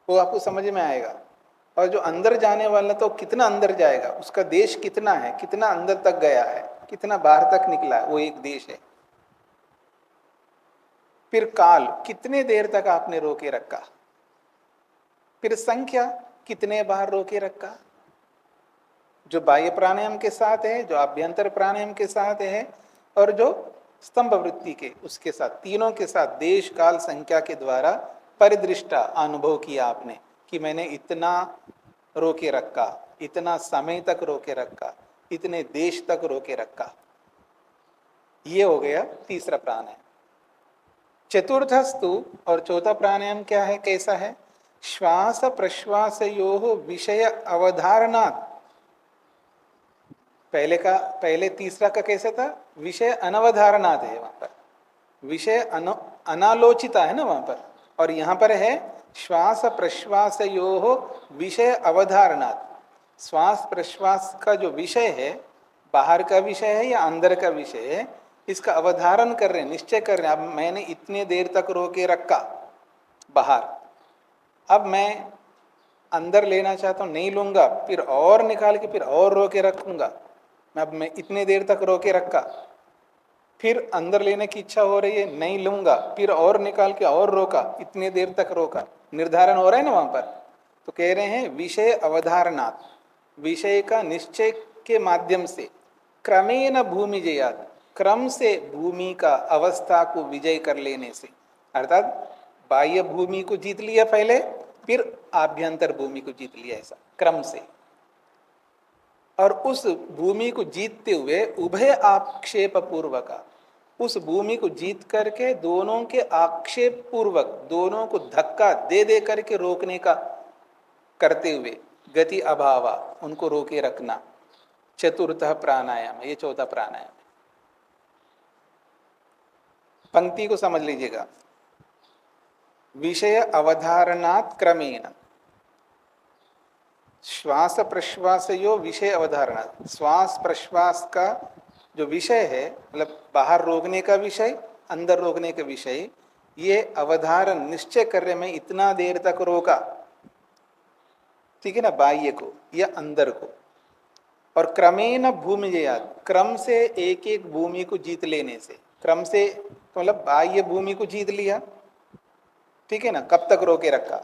वो आपको समझ में आएगा। और जो अंदर जाने वाला तो कितना अंदर जाएगा, उसका देश कितना है, कितना अंदर तक गया है, कितना बाहर तक निकला है, वो एक देश है। फिर काल, कितने देर तक आपने रोके रखा। फिर संख्या, कितने बार रोके रखा, जो बाह्य प्राणायाम के साथ है, जो आभ्यंतर प्राणायाम के साथ है, और जो स्तंभ वृत्ति के उसके साथ, तीनों के साथ देश काल संख्या के द्वारा परिदृष्टा अनुभव किया आपने कि मैंने इतना रोके रखा, इतना समय तक रोके रखा, इतने देश तक रोके रखा। ये हो गया तीसरा प्राणायाम। चतुर्थस्तु, और चौथा प्राणायाम क्या है, कैसा है? श्वास प्रश्वासयोः विषय अवधारणात्। पहले तीसरा का कैसा था? विषय अनवधारणात् है, वहां पर विषय अनालोचिता है ना वहां पर, और यहां पर है श्वास प्रश्वासयोः विषय अवधारणात्। श्वास प्रश्वास का जो विषय है, बाहर का विषय है या अंदर का विषय है, इसका अवधारण कर रहे हैं, निश्चय कर रहे हैं। अब मैंने इतने देर तक रोके रखा बाहर, अब मैं अंदर लेना चाहता हूँ, नहीं लूंगा, फिर और निकाल के फिर और रोके रखूंगा। अब मैं इतने देर तक रोके रखा, फिर अंदर लेने की इच्छा हो रही है, नहीं लूंगा, फिर और निकाल के और रोका, इतने देर तक रोका। निर्धारण हो रहा है ना वहां पर। तो कह रहे हैं विषय अवधारणात्, विषय का निश्चय के माध्यम से, क्रमेण भूमि जयात्, क्रम से भूमि का अवस्था को विजय कर लेने से, अर्थात बाह्य भूमि को जीत लिया पहले, फिर आभ्यंतर भूमि को जीत लिया, ऐसा क्रम से। और उस भूमि को जीतते हुए उभय आक्षेप पूर्वक, उस भूमि को जीत करके दोनों के आक्षेप पूर्वक, दोनों को धक्का दे दे करके रोकने का करते हुए, गति अभाव, उनको रोके रखना, चतुर्थ प्राणायाम, ये चौथा प्राणायाम। पंक्ति को समझ लीजिएगा। विषय अवधारणात् क्रमेण, श्वास प्रश्वासयो विषय अवधारणा, श्वास प्रश्वास का जो विषय है, मतलब बाहर रोकने का विषय, अंदर रोकने का विषय, ये अवधारण निश्चय कर रहे, मैं इतना देर तक रोका, ठीक है ना, बाह्य को या अंदर को। और क्रमेण भूमि जयात्, क्रम से एक एक भूमि को जीत लेने से, क्रम से तो मतलब बाह्य भूमि को जीत लिया, ठीक है ना, कब तक रोके रखा,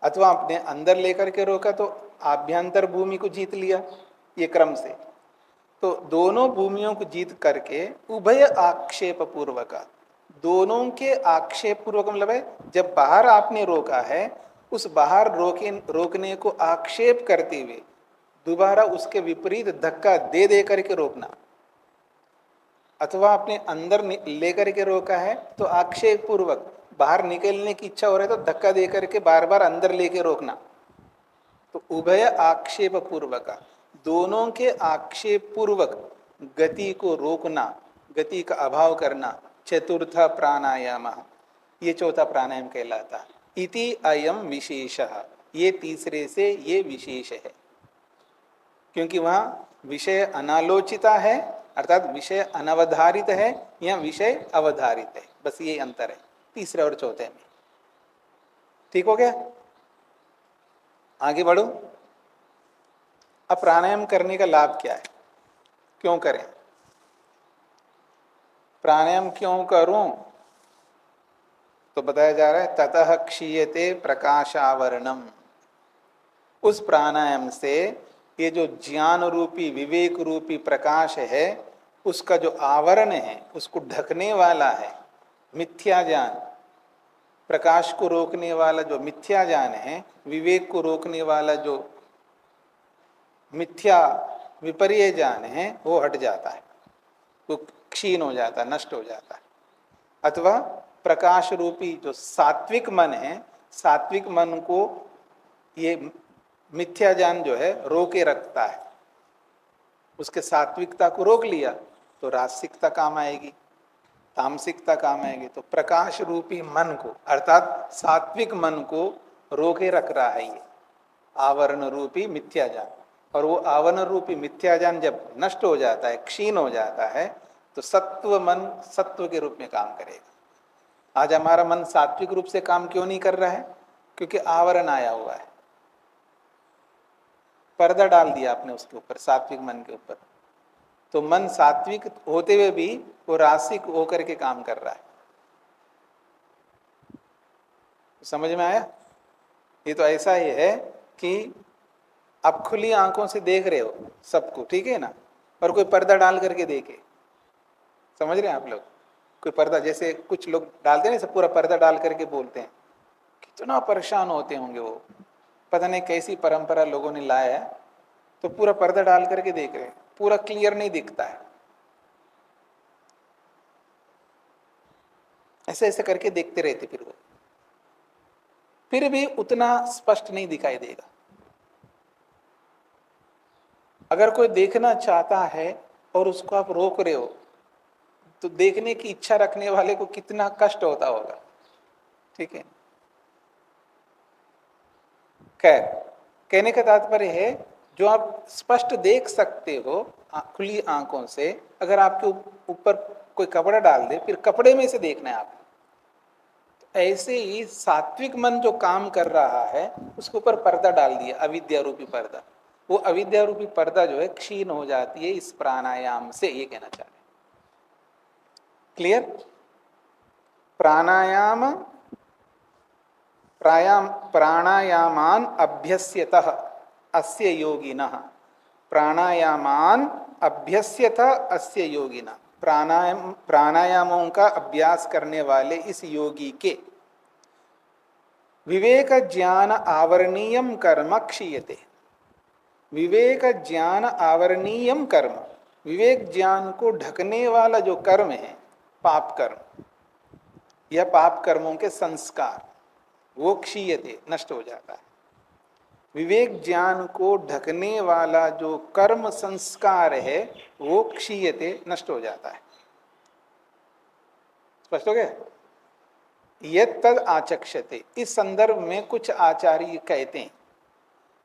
अथवा अपने अंदर लेकर के रोका तो आभ्यंतर भूमि को जीत लिया, ये क्रम से। तो दोनों भूमियों को जीत करके उभय आक्षेप पूर्वक, दोनों के आक्षेप पूर्वक मतलब है जब बाहर आपने रोका है, उस बाहर रोकने को आक्षेप करते हुए दोबारा उसके विपरीत धक्का दे दे करके रोकना, अथवा अपने अंदर लेकर के रोका है तो आक्षेप पूर्वक बाहर निकलने की इच्छा हो रही है तो धक्का दे करके बार बार अंदर लेके रोकना। तो उभय आक्षेप पूर्वक, दोनों के आक्षेप पूर्वक गति को रोकना, गति का अभाव करना, चतुर्थ प्राणायाम, ये चौथा प्राणायाम कहलाता। इति अयम विशेषः, ये तीसरे से ये विशेष है, क्योंकि वहां विषय अनालोचिता है, अर्थात विषय अनवधारित है, या विषय अवधारित है, बस ये अंतर है तीसरे और चौथे में। ठीक हो गया? आगे बढ़ो। अब प्राणायाम करने का लाभ क्या है, क्यों करें, प्राणायाम क्यों करूं? तो बताया जा रहा है ततः क्षीयते प्रकाशावरणम। उस प्राणायाम से ये जो ज्ञान रूपी विवेक रूपी प्रकाश है, उसका जो आवरण है, उसको ढकने वाला है मिथ्या ज्ञान, प्रकाश को रोकने वाला जो मिथ्या ज्ञान है, विवेक को रोकने वाला जो मिथ्या विपर्य ज्ञान है, वो हट जाता है, वो क्षीण हो जाता है, नष्ट हो जाता है। अथवा प्रकाश रूपी जो सात्विक मन है, सात्विक मन को ये मिथ्या ज्ञान जो है रोके रखता है। उसके सात्विकता को रोक लिया तो रासिकता काम आएगी, तामसिकता काम आएगी। तो प्रकाश रूपी मन को, अर्थात सात्विक मन को रोके रख रहा है ये आवरण रूपी मिथ्या ज्ञान। और वो आवरण रूपी मिथ्या ज्ञान जब नष्ट हो जाता है, क्षीण हो जाता है, तो सत्व मन सत्व के रूप में काम करेगा। आज हमारा मन सात्विक रूप से काम क्यों नहीं कर रहा है? क्योंकि आवरण आया हुआ है, पर्दा डाल दिया आपने उसके ऊपर, सात्विक मन के ऊपर। तो मन सात्विक होते हुए भी वो रासिक होकर के काम कर रहा है। समझ में आया? ये तो ऐसा ही है कि आप खुली आंखों से देख रहे हो सबको, ठीक है ना, और कोई पर्दा डाल करके देखे, समझ रहे हैं आप लोग? कोई पर्दा, जैसे कुछ लोग डालते हैं ना, सब पूरा पर्दा डाल करके बोलते हैं, कितना परेशान होते होंगे वो, पता नहीं कैसी परंपरा लोगों ने लाया है, तो पूरा पर्दा डाल करके देख रहे हैं, पूरा क्लियर नहीं दिखता है, ऐसे ऐसे करके देखते रहते, फिर वो फिर भी उतना स्पष्ट नहीं दिखाई देगा। अगर कोई देखना चाहता है और उसको आप रोक रहे हो, तो देखने की इच्छा रखने वाले को कितना कष्ट होता होगा, ठीक है। खैर, कहने का तात्पर्य है, जो आप स्पष्ट देख सकते हो खुली आंखों से, अगर आपके ऊपर कोई कपड़ा डाल दे, फिर कपड़े में से देखना है आपको। तो ऐसे ही सात्विक मन जो काम कर रहा है, उसके ऊपर पर्दा डाल दिया, अविद्या रूपी पर्दा। वो अविद्या रूपी पर्दा जो है क्षीण हो जाती है इस प्राणायाम से, ये कहना चाह रहे हैं। क्लियर? प्राणायामान अभ्यस्यतः अस्य योगिनः, प्राणायामान अभ्यस्यतः अस्य योगिनः, प्राणायामों का अभ्यास करने वाले इस योगी के विवेक ज्ञान आवरणीयम कर्म क्षीयते। विवेक ज्ञान आवरणीयम कर्म, विवेक ज्ञान को ढकने वाला जो कर्म है, पाप कर्म या पाप कर्मों के संस्कार, वो क्षीयते, नष्ट हो जाता है। विवेक ज्ञान को ढकने वाला जो कर्म संस्कार है, वो क्षीयते, नष्ट हो जाता है। स्पष्ट हो गया? यत् तद आचक्षते, इस संदर्भ में कुछ आचार्य कहते हैं,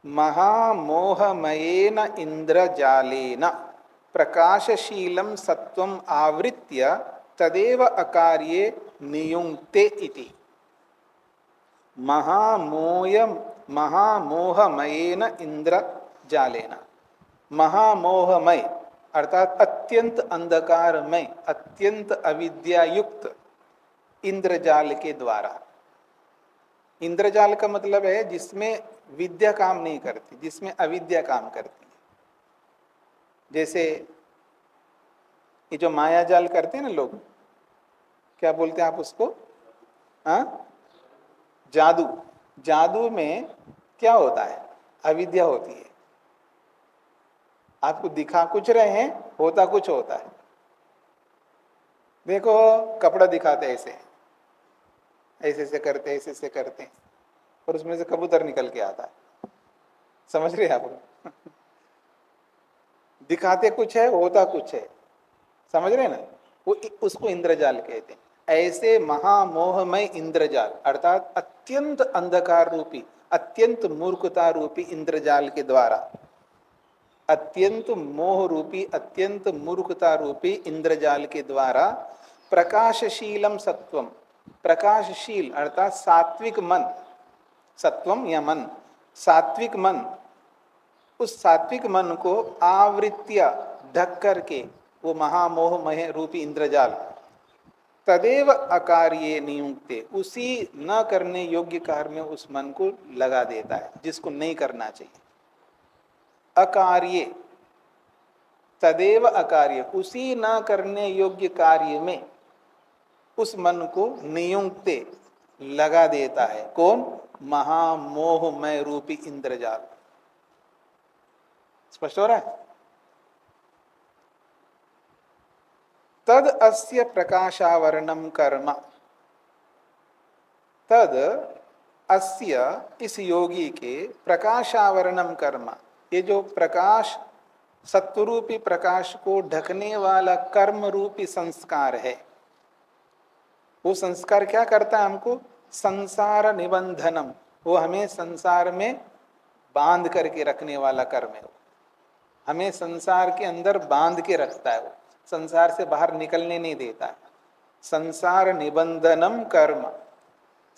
महामोहमयेन इंद्रजालेन प्रकाशशीलं सत्वम आवृत्य तदेव अकार्ये नियुङ्क्ते इति। महामोहमयेन इंद्रजालेन, महामोहमय अर्थात अत्यंत अंधकारमय, अत्यंत अविद्यायुक्त इंद्रजाल के द्वारा। इंद्रजाल का मतलब है जिसमें विद्या काम नहीं करती, जिसमें अविद्या काम करती है। जैसे ये जो माया जाल करते हैं ना लोग, क्या बोलते हैं आप उसको? हाँ, जादू। जादू में क्या होता है? अविद्या होती है। आपको दिखा कुछ रहे हैं, होता कुछ होता है। देखो, कपड़ा दिखाते ऐसे ऐसे से करते, ऐसे से करते, और उसमें से कबूतर निकल के आता है। समझ रहे हैं आप? दिखाते कुछ है, होता कुछ है। समझ रहे हैं ना? वो उसको इंद्रजाल कहते हैं। ऐसे महामोहमय इंद्रजाल अर्थात अत्यंत अंधकार रूपी, अत्यंत मूर्खता रूपी इंद्रजाल के द्वारा, अत्यंत मोह रूपी, अत्यंत मूर्खता रूपी इंद्रजाल के द्वारा प्रकाशशीलम सत्वम, प्रकाशशील अर्थात सात्विक मन, सत्वम या मन, सात्विक मन, उस सात्विक मन को आवृत्य ढक करके वो महामोह मह रूपी इंद्रजाल तदेव अकार्ये नियुक्ते, उसी न करने योग्य कार्य में उस मन को लगा देता है जिसको नहीं करना चाहिए। अकार्ये, तदेव अकार्य, उसी न करने योग्य कार्य में उस मन को नियुक्ते लगा देता है। कौन? महामोहमय रूपी इंद्रजाल। स्पष्ट हो रहा है? तद अस्य प्रकाशावरणम कर्म, तद अस्य इस योगी के प्रकाशावरणम कर्म, ये जो प्रकाश सत्वरूपी प्रकाश को ढकने वाला कर्म रूपी संस्कार है, वो संस्कार क्या करता है? हमको संसार निबंधनम, वो हमें संसार में बांध करके रखने वाला कर्म है। हमें संसार के अंदर बांध के रखता है, वो संसार से बाहर निकलने नहीं देता है। संसार निबंधनम कर्म,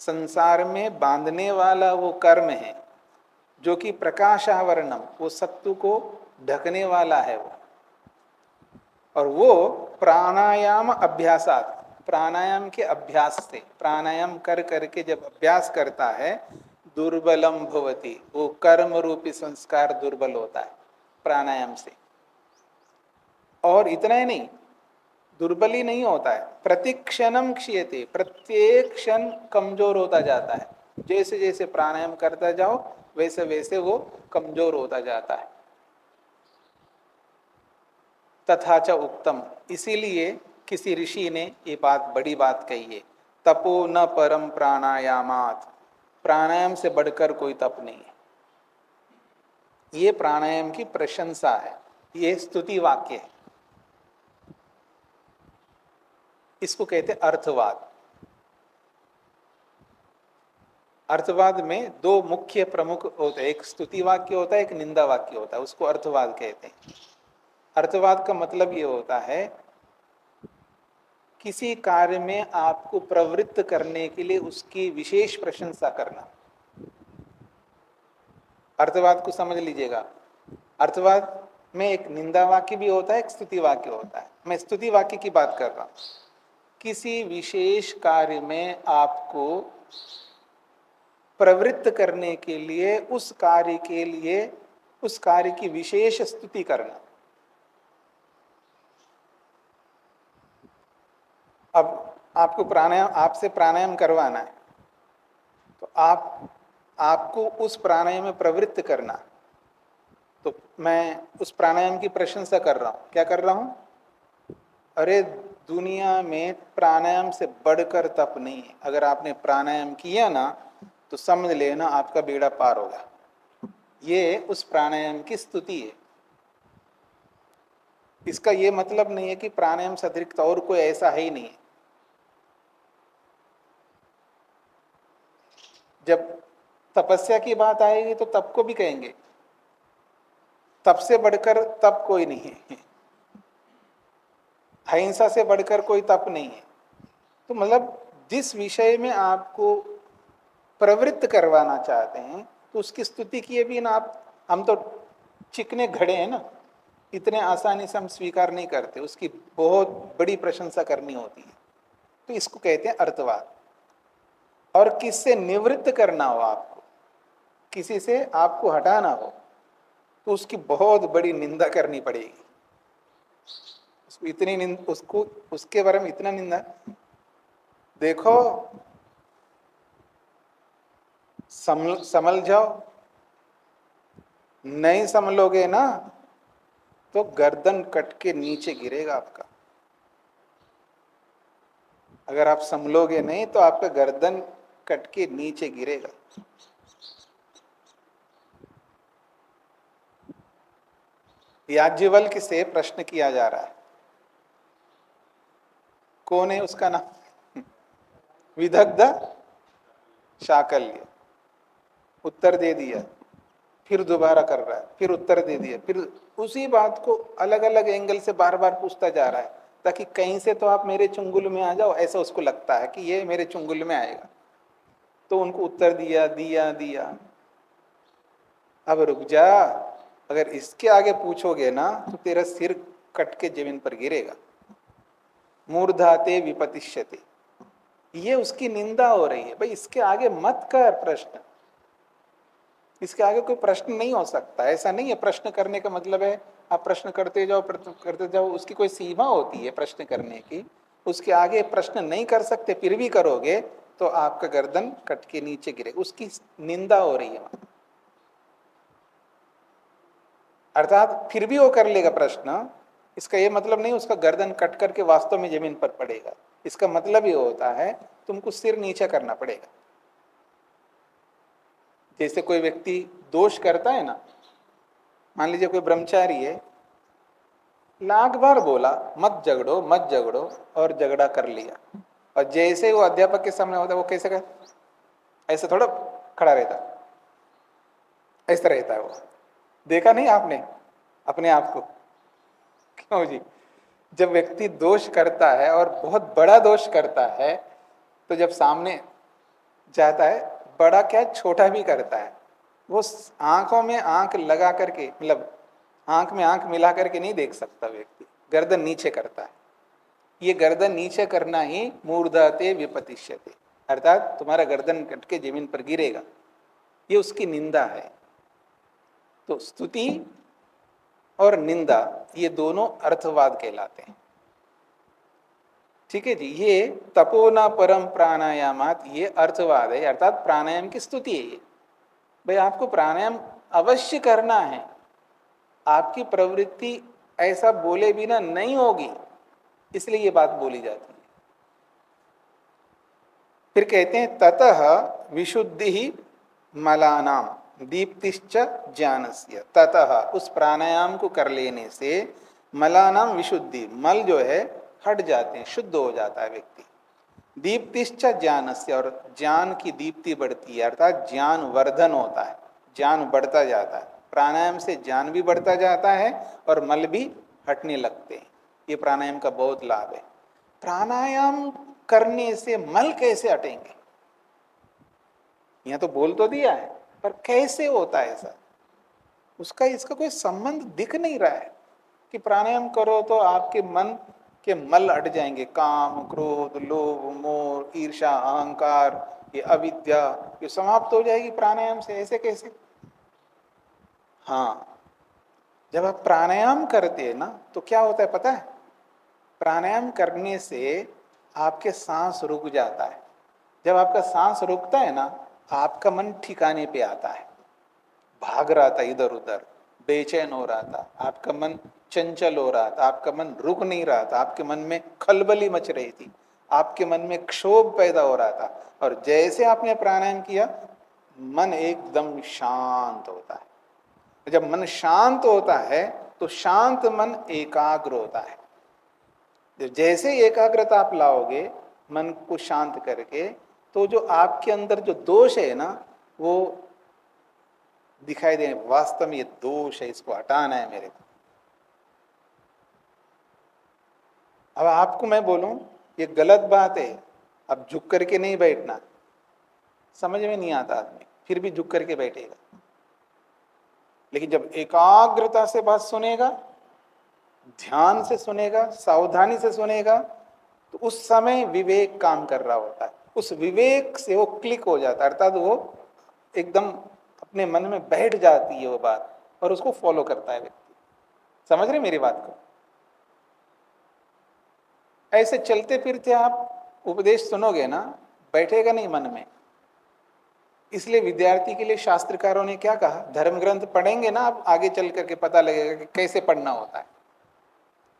संसार में बांधने वाला वो कर्म है जो कि प्रकाशावरणम, वो सत्व को ढकने वाला है वो। और वो प्राणायाम अभ्यासात, प्राणायाम के अभ्यास से, प्राणायाम कर करके जब अभ्यास करता है, दुर्बलम भवति, वो कर्म रूपी संस्कार दुर्बल होता है प्राणायाम से। और इतना ही नहीं, दुर्बल ही नहीं होता है, प्रतिक्षणम क्षीयते, प्रत्येक क्षण कमजोर होता जाता है। जैसे जैसे प्राणायाम करता जाओ वैसे वैसे वो कमजोर होता जाता है। तथा च उक्तम, इसीलिए किसी ऋषि ने ये बात, बड़ी बात कही है, तपो न परम प्राणायामात, प्राणायाम से बढ़कर कोई तप नहीं है। ये प्राणायाम की प्रशंसा है, ये स्तुति वाक्य है। इसको कहते हैं अर्थवाद। अर्थवाद में दो मुख्य प्रमुख होते हैं, एक स्तुति वाक्य होता है, एक निंदा वाक्य होता है, उसको अर्थवाद कहते हैं। अर्थवाद का मतलब ये होता है किसी कार्य में आपको प्रवृत्त करने के लिए उसकी विशेष प्रशंसा करना। अर्थवाद को समझ लीजिएगा। अर्थवाद में एक निंदा वाक्य भी होता है, एक स्तुति वाक्य होता है। मैं स्तुति वाक्य की बात कर रहा हूं। किसी विशेष कार्य में आपको प्रवृत्त करने के लिए, उस कार्य के लिए, उस कार्य की विशेष स्तुति करना। अब आपको प्राणायाम, आपसे प्राणायाम करवाना है, तो आपको उस प्राणायाम में प्रवृत्त करना, तो मैं उस प्राणायाम की प्रशंसा कर रहा हूं। क्या कर रहा हूं? अरे दुनिया में प्राणायाम से बढ़कर तप नहीं है। अगर आपने प्राणायाम किया ना तो समझ लेना आपका बेड़ा पार होगा। ये उस प्राणायाम की स्तुति है। इसका ये मतलब नहीं है कि प्राणायाम से अतिरिक्त और कोई ऐसा है ही नहीं है। जब तपस्या की बात आएगी तो तप को भी कहेंगे, तप से बढ़कर तप कोई नहीं है, अहिंसा से बढ़कर कोई तप नहीं है। तो मतलब जिस विषय में आपको प्रवृत्त करवाना चाहते हैं तो उसकी स्तुति किए भी ना आप, हम तो चिकने घड़े हैं ना, इतने आसानी से हम स्वीकार नहीं करते, उसकी बहुत बड़ी प्रशंसा करनी होती है। तो इसको कहते हैं अर्थवाद। और किससे निवृत्त करना हो आपको, किसी से आपको हटाना हो, तो उसकी बहुत बड़ी निंदा करनी पड़ेगी। उसको इतनी निंदा, उसको उसके बारे में इतना निंदा, देखो संभल जाओ, नहीं संभलोगे ना तो गर्दन कट के नीचे गिरेगा आपका। अगर आप संभलोगे नहीं तो आपका गर्दन कट के नीचे गिरेगा। याज्ञवल्क्य से प्रश्न किया जा रहा है, कौन है उसका नाम? विदग्ध शाकल्य। उत्तर दे दिया, फिर दोबारा कर रहा है, फिर उत्तर दे दिया, फिर उसी बात को अलग अलग एंगल से बार बार पूछता जा रहा है, ताकि कहीं से तो आप मेरे चुंगल में आ जाओ, ऐसा उसको लगता है कि ये मेरे चुंगल में आएगा। तो उनको उत्तर दिया दिया दिया। अब रुक जा, अगर इसके आगे पूछोगे ना तो तेरा सिर कट के जमीन पर गिरेगा। मूर्धाते विपतिष्यते, ये उसकी निंदा हो रही है। भाई इसके आगे मत कर प्रश्न, इसके आगे कोई प्रश्न नहीं हो सकता। ऐसा नहीं है प्रश्न करने का मतलब है आप प्रश्न करते जाओ करते जाओ, उसकी कोई सीमा होती है प्रश्न करने की। उसके आगे प्रश्न नहीं कर सकते फिर भी करोगे तो आपका गर्दन कट के नीचे गिरेगा, उसकी निंदा हो रही है। अर्थात फिर भी वो कर लेगा प्रश्न, इसका ये मतलब नहीं उसका गर्दन कट करके वास्तव में जमीन पर पड़ेगा। इसका मतलब ये होता है तुमको सिर नीचे करना पड़ेगा। जैसे कोई व्यक्ति दोष करता है ना, मान लीजिए कोई ब्रह्मचारी है, लाख बार बोला मत झगड़ो मत झगड़ो, और झगड़ा कर लिया, और जैसे वो अध्यापक के सामने होता है वो कैसे कर, ऐसे थोड़ा खड़ा रहता, ऐसा रहता है वो। देखा नहीं आपने अपने आप को? क्यों जी? जब व्यक्ति दोष करता है और बहुत बड़ा दोष करता है तो जब सामने जाता है, बड़ा क्या छोटा भी करता है, वो आंखों में आंख लगा करके, मतलब आंख में आंख मिला करके नहीं देख सकता व्यक्ति, गर्दन नीचे करता है। ये गर्दन नीचे करना ही मूर्धाते विपतिष्यते, अर्थात तुम्हारा गर्दन कट के जमीन पर गिरेगा, ये उसकी निंदा है। तो स्तुति और निंदा ये दोनों अर्थवाद कहलाते हैं। ठीक है जी, ये तपोना परम प्राणायामात, ये अर्थवाद है, अर्थात प्राणायाम की स्तुति है ये। भाई आपको प्राणायाम अवश्य करना है, आपकी प्रवृत्ति ऐसा बोले बिना नहीं होगी, इसलिए ये बात बोली जाती है। फिर कहते हैं ततः विशुद्धि ही मलानाम दीप्तिश्च ज्ञानस्य, ततः उस प्राणायाम को कर लेने से मलानाम विशुद्धि, मल जो है हट जाते हैं, शुद्ध हो जाता है व्यक्ति। दीप्तिश्च ज्ञानस्य, और ज्ञान की दीप्ति बढ़ती है, अर्थात ज्ञान वर्धन होता है, ज्ञान बढ़ता जाता है। प्राणायाम से ज्ञान भी बढ़ता जाता है और मल भी हटने लगते हैं। ये प्राणायाम का बहुत लाभ है। प्राणायाम करने से मल कैसे हटेंगे, यहां तो बोल तो दिया है, पर कैसे होता है ऐसा, उसका इसका कोई संबंध दिख नहीं रहा है कि प्राणायाम करो तो आपके मन के मल हट जाएंगे, काम क्रोध लोभ मोह ईर्ष्या अहंकार, ये अविद्या, ये समाप्त हो जाएगी प्राणायाम से, ऐसे कैसे? हाँ, जब आप प्राणायाम करते हैं ना तो क्या होता है पता है? प्राणायाम करने से आपके सांस रुक जाता है। जब आपका सांस रुकता है ना, आपका मन ठिकाने पे आता है, भाग रहा था इधर उधर, बेचैन हो रहा था, आपका मन चंचल हो रहा था, आपका मन रुक नहीं रहा था, आपके मन में खलबली मच रही थी, आपके मन में क्षोभ पैदा हो रहा था, और जैसे आपने प्राणायाम किया मन एकदम शांत होता है। जब मन शांत होता है तो शांत मन एकाग्र होता है। जैसे एकाग्रता आप लाओगे मन को शांत करके, तो जो आपके अंदर जो दोष है ना वो दिखाई दे, वास्तव में ये दोष है, इसको हटाना है मेरे को। अब आपको मैं बोलूं ये गलत बात है, अब झुक करके नहीं बैठना, समझ में नहीं आता आदमी फिर भी झुक करके बैठेगा, लेकिन जब एकाग्रता से बात सुनेगा, ध्यान से सुनेगा, सावधानी से सुनेगा, तो उस समय विवेक काम कर रहा होता है। उस विवेक से वो क्लिक हो जाता है, अर्थात वो एकदम अपने मन में बैठ जाती है वो बात, और उसको फॉलो करता है व्यक्ति। समझ रहे मेरी बात को? ऐसे चलते फिरते आप उपदेश सुनोगे ना, बैठेगा नहीं मन में। इसलिए विद्यार्थी के लिए शास्त्रकारों ने क्या कहा, धर्म ग्रंथ पढ़ेंगे ना आप, आगे चल करके पता लगेगा कि कैसे पढ़ना होता है,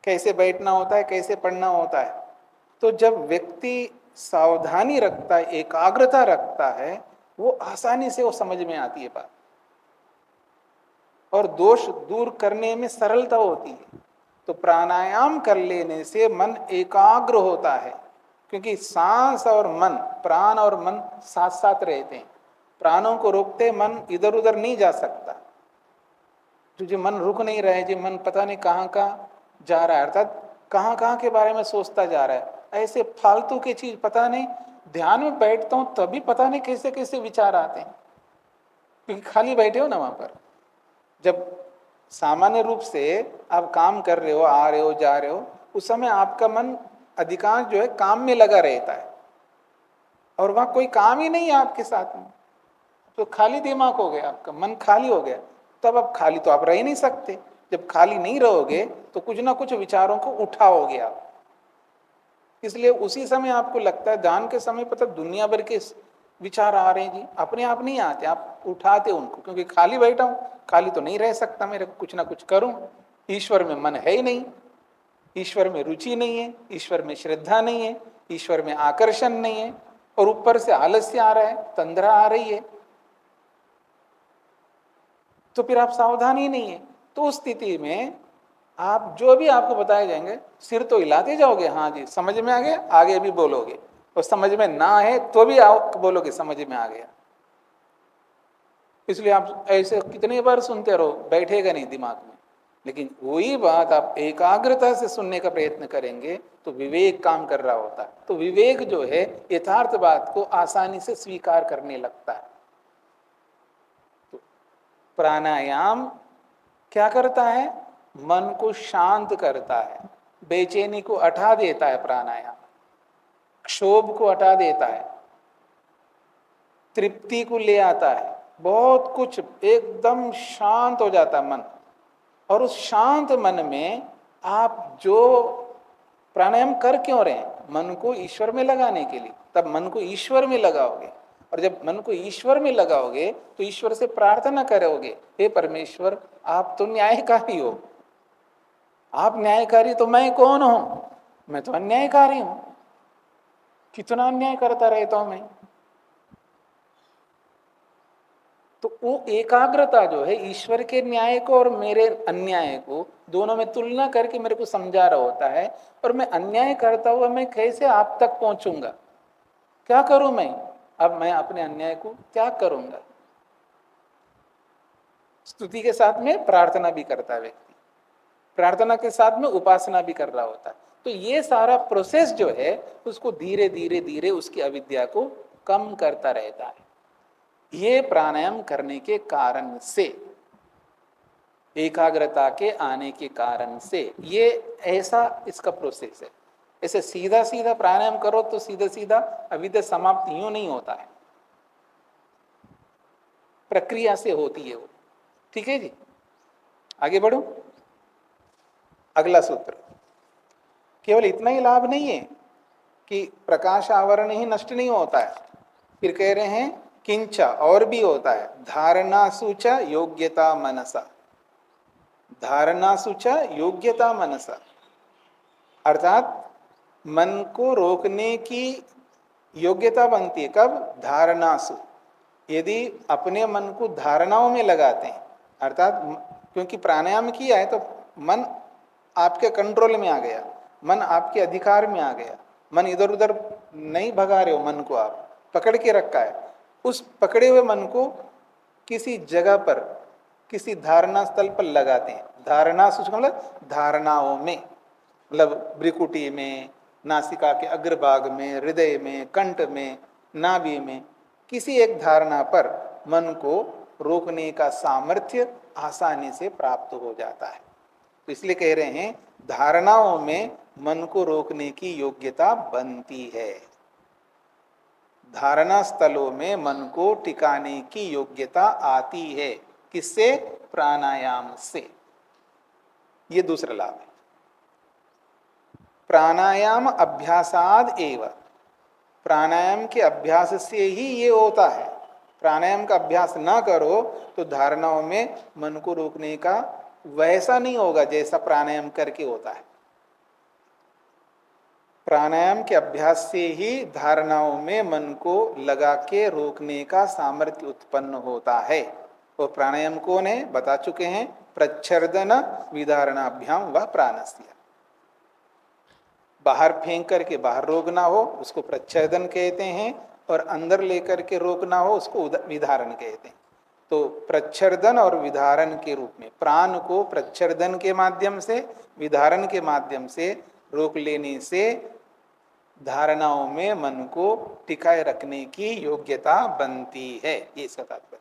कैसे बैठना होता है, कैसे पढ़ना होता है। तो जब व्यक्ति सावधानी रखता है, एकाग्रता रखता है, वो आसानी से वो समझ में आती है बात, और दोष दूर करने में सरलता होती है। तो प्राणायाम कर लेने से मन एकाग्र होता है, क्योंकि सांस और मन, प्राण और मन साथ साथ रहते हैं। प्राणों को रोकते मन इधर उधर नहीं जा सकता, क्योंकि मन रुक नहीं रहे जी, मन पता नहीं कहाँ कहाँ जा रहा है, अर्थात कहाँ कहाँ के बारे में सोचता जा रहा है। ऐसे फालतू की चीज पता नहीं, ध्यान में बैठता हूँ तभी पता नहीं कैसे कैसे विचार आते हैं, क्योंकि खाली बैठे हो ना वहां पर। जब सामान्य रूप से आप काम कर रहे हो, आ रहे हो, जा रहे हो, उस समय आपका मन अधिकांश जो है काम में लगा रहता है, और वहां कोई काम ही नहीं है आपके साथ में, तो खाली दिमाग हो गया, आपका मन खाली हो गया। तब अब खाली तो आप रह ही नहीं सकते। जब खाली नहीं रहोगे तो कुछ ना कुछ विचारों को उठाओगे आप, इसलिए उसी समय आपको लगता है, ध्यान के समय पता दुनिया भर के विचार आ रहे हैं जी, अपने आप नहीं आते, आप उठाते उनको, क्योंकि खाली बैठा हूं, खाली तो नहीं रह सकता, मेरे को कुछ ना कुछ करूं। ईश्वर में मन है ही नहीं, ईश्वर में रुचि नहीं है, ईश्वर में श्रद्धा नहीं है, ईश्वर में आकर्षण नहीं है, और ऊपर से आलस्य आ रहा है, तंद्रा आ रही है, तो फिर आप सावधान ही नहीं है। तो उस स्थिति में आप जो भी आपको बताए जाएंगे सिर तो हिलाते जाओगे, हाँ जी समझ में आ गया, आगे भी बोलोगे, और समझ में ना है तो भी आप बोलोगे समझ में आ गया। इसलिए आप ऐसे कितने बार सुनते रहो, बैठेगा नहीं दिमाग में। लेकिन वही बात आप एकाग्रता से सुनने का प्रयत्न करेंगे तो विवेक काम कर रहा होता है। तो विवेक जो है यथार्थ बात को आसानी से स्वीकार करने लगता है। तो प्राणायाम क्या करता है? मन को शांत करता है, बेचैनी को हटा देता है प्राणायाम, क्षोभ को हटा देता है, तृप्ति को ले आता है, बहुत कुछ एकदम शांत हो जाता है मन। और उस शांत मन में आप जो प्राणायाम कर क्यों रहे हैं? मन को ईश्वर में लगाने के लिए। तब मन को ईश्वर में लगाओगे, और जब मन को ईश्वर में लगाओगे तो ईश्वर से प्रार्थना करोगे, हे परमेश्वर आप तो न्यायकारी हो, आप न्यायकारी तो मैं कौन हूं? मैं तो अन्यायकारी हूं, कितना अन्याय करता रहता हूं मैं। तो वो एकाग्रता जो है ईश्वर के न्याय को और मेरे अन्याय को दोनों में तुलना करके मेरे को समझा रहा होता है। और मैं अन्याय करता हुआ मैं कैसे आप तक पहुंचूंगा, क्या करूं मैं? अब मैं अपने अन्याय को त्याग करूंगा। स्तुति के साथ में प्रार्थना भी करता है व्यक्ति, प्रार्थना के साथ में उपासना भी कर रहा होता है। तो ये सारा प्रोसेस जो है उसको धीरे धीरे धीरे उसकी अविद्या को कम करता रहता है। ये प्राणायाम करने के कारण से, एकाग्रता के आने के कारण से, ये ऐसा इसका प्रोसेस है। ऐसे सीधा सीधा प्राणायाम करो तो सीधा सीधा अविद्या समाप्त यूं नहीं होता है, प्रक्रिया से होती है वो। ठीक है जी, आगे बढ़ो। अगला सूत्र, केवल इतना ही लाभ नहीं है कि प्रकाश आवरण ही नष्ट नहीं होता है, फिर कह रहे हैं किंचा और भी होता है, धारणा सूचा योग्यता मनसा। धारणा सूचा योग्यता मनसा अर्थात मन को रोकने की योग्यता बनती है कब? धारणासु। यदि अपने मन को धारणाओं में लगाते हैं, अर्थात क्योंकि प्राणायाम किया है तो मन आपके कंट्रोल में आ गया, मन आपके अधिकार में आ गया, मन इधर उधर नहीं भगा रहे हो, मन को आप पकड़ के रखा है। उस पकड़े हुए मन को किसी जगह पर, किसी धारणा स्थल पर लगाते हैं। धारणा सूचक मतलब धारणाओं में, मतलब भ्रिकुटी में, नासिका के अग्रभाग में, हृदय में, कंठ में, नाभि में, किसी एक धारणा पर मन को रोकने का सामर्थ्य आसानी से प्राप्त हो जाता है। तो इसलिए कह रहे हैं धारणाओं में मन को रोकने की योग्यता बनती है, धारणा स्थलों में मन को टिकाने की योग्यता आती है। किससे? प्राणायाम से। ये दूसरा लाभ है। प्राणायाम अभ्यासाद एव, प्राणायाम के अभ्यास से ही ये होता है। प्राणायाम का अभ्यास ना करो तो धारणाओं में मन को रोकने का वैसा नहीं होगा जैसा प्राणायाम करके होता है। प्राणायाम के अभ्यास से ही धारणाओं में मन को लगा के रोकने का सामर्थ्य उत्पन्न होता है। और प्राणायाम कौन है? बता चुके हैं, प्रच्छर्दन विधारणाभ्याम व प्राणस्य। बाहर फेंक करके बाहर रोकना हो उसको प्रच्छर्दन कहते हैं, और अंदर लेकर के रोकना हो उसको विधारण कहते हैं। तो प्रच्छर्दन और विधारण के रूप में प्राण को प्रच्छर्दन के माध्यम से, विधारण के माध्यम से रोक लेने से धारणाओं में मन को टिकाए रखने की योग्यता बनती है। ये इसका तात्पर्य।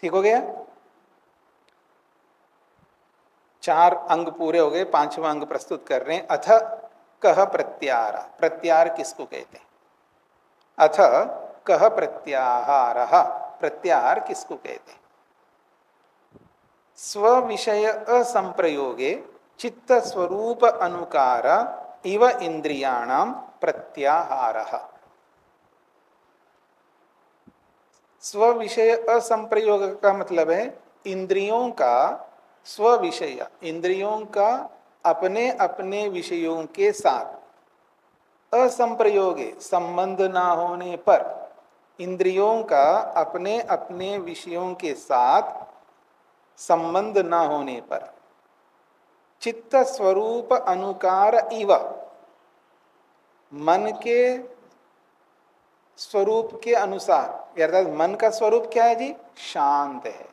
ठीक हो गया? 4 अंग पूरे हो गए, 5वां अंग प्रस्तुत कर रहे हैं। अथ कह प्रत्याहार। प्रत्याहार किसको कहते हैं? अथ कह प्रत्याहार। प्रत्याहार किसको कहते हैं? स्व विषय असंप्रयोगे चित्त स्वरूप अनुकार इव इंद्रियाणाम प्रत्याहार। स्व विषय असंप्रयोग का मतलब है इंद्रियों का स्व विषय, इंद्रियों का अपने अपने विषयों के साथ असंप्रयोगे, संबंध ना होने पर, इंद्रियों का अपने अपने विषयों के साथ संबंध ना होने पर चित्त स्वरूप अनुकार इव, मन के स्वरूप के अनुसार, अर्थात मन का स्वरूप क्या है जी? शांत है।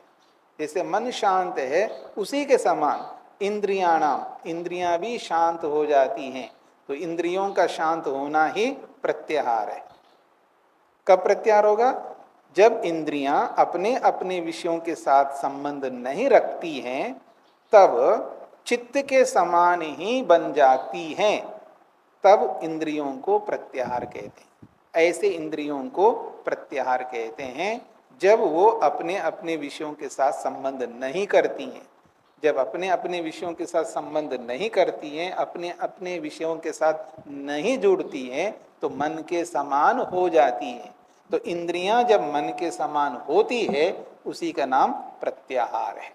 जैसे मन शांत है उसी के समान इंद्रियाणाम, इंद्रियां भी शांत हो जाती हैं। तो इंद्रियों का शांत होना ही प्रत्याहार है। कब प्रत्याहार होगा? जब इंद्रियां अपने अपने विषयों के साथ संबंध नहीं रखती हैं, तब चित्त के समान ही बन जाती हैं, तब इंद्रियों को प्रत्याहार कहते हैं। ऐसे इंद्रियों को प्रत्याहार कहते हैं जब वो अपने अपने विषयों के साथ संबंध नहीं करती हैं। जब अपने अपने विषयों के साथ संबंध नहीं करती हैं, अपने अपने विषयों के साथ नहीं जुड़ती हैं, तो मन के समान हो जाती हैं। तो इंद्रियां जब मन के समान होती है उसी का नाम प्रत्याहार है।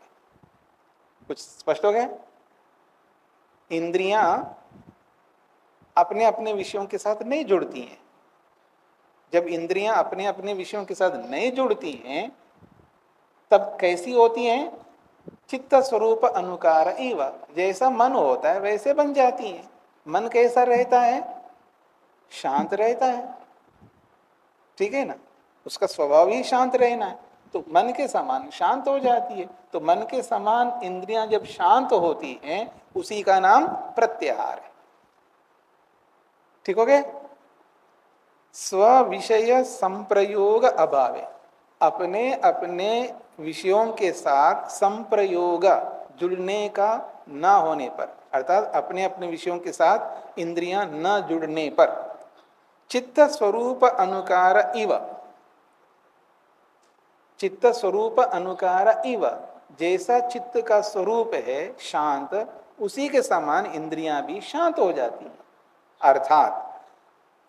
कुछ स्पष्ट हो गया? इंद्रियां अपने अपने विषयों के साथ नहीं जुड़ती हैं। जब इंद्रियां अपने अपने विषयों के साथ नहीं जुड़ती हैं तब कैसी होती हैं? चित्त स्वरूप अनुकार इव, जैसा मन होता है वैसे बन जाती हैं। मन कैसा रहता है? शांत रहता है। ठीक है ना? उसका स्वभाव ही शांत रहना है, तो मन के समान शांत हो जाती है। तो मन के समान इंद्रियां जब शांत होती हैं उसी का नाम प्रत्याहार है। ठीक हो गया? स्व विषय संप्रयोग अभावे, अपने अपने विषयों के साथ संप्रयोग, जुड़ने का न होने पर, अर्थात अपने अपने विषयों के साथ इंद्रियां न जुड़ने पर, चित्त स्वरूप अनुकार इव, चित्त स्वरूप अनुकार इव, जैसा चित्त का स्वरूप है शांत, उसी के समान इंद्रियां भी शांत हो जाती हैं। अर्थात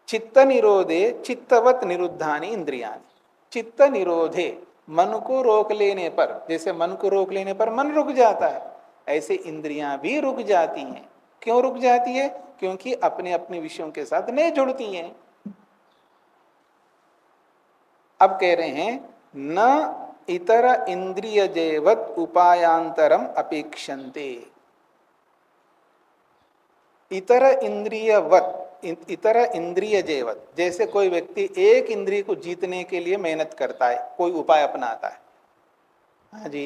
चित्त निरोधे चित्तवत निरुद्धानि इंद्रियानि। चित्त निरोधे, मन को रोक लेने पर, जैसे मन को रोक लेने पर मन रुक जाता है, ऐसे इंद्रियां भी रुक जाती हैं। क्यों रुक जाती है? क्योंकि अपने अपने विषयों के साथ नहीं जुड़ती हैं। अब कह रहे हैं न इतर इंद्रिय जैवत उपायांतरम अपेक्षन्ते। इतर इंद्रियवत, इतर इंद्रिय जैवत, जैसे कोई व्यक्ति एक इंद्रिय को जीतने के लिए मेहनत करता है, कोई उपाय अपनाता है। हाँ जी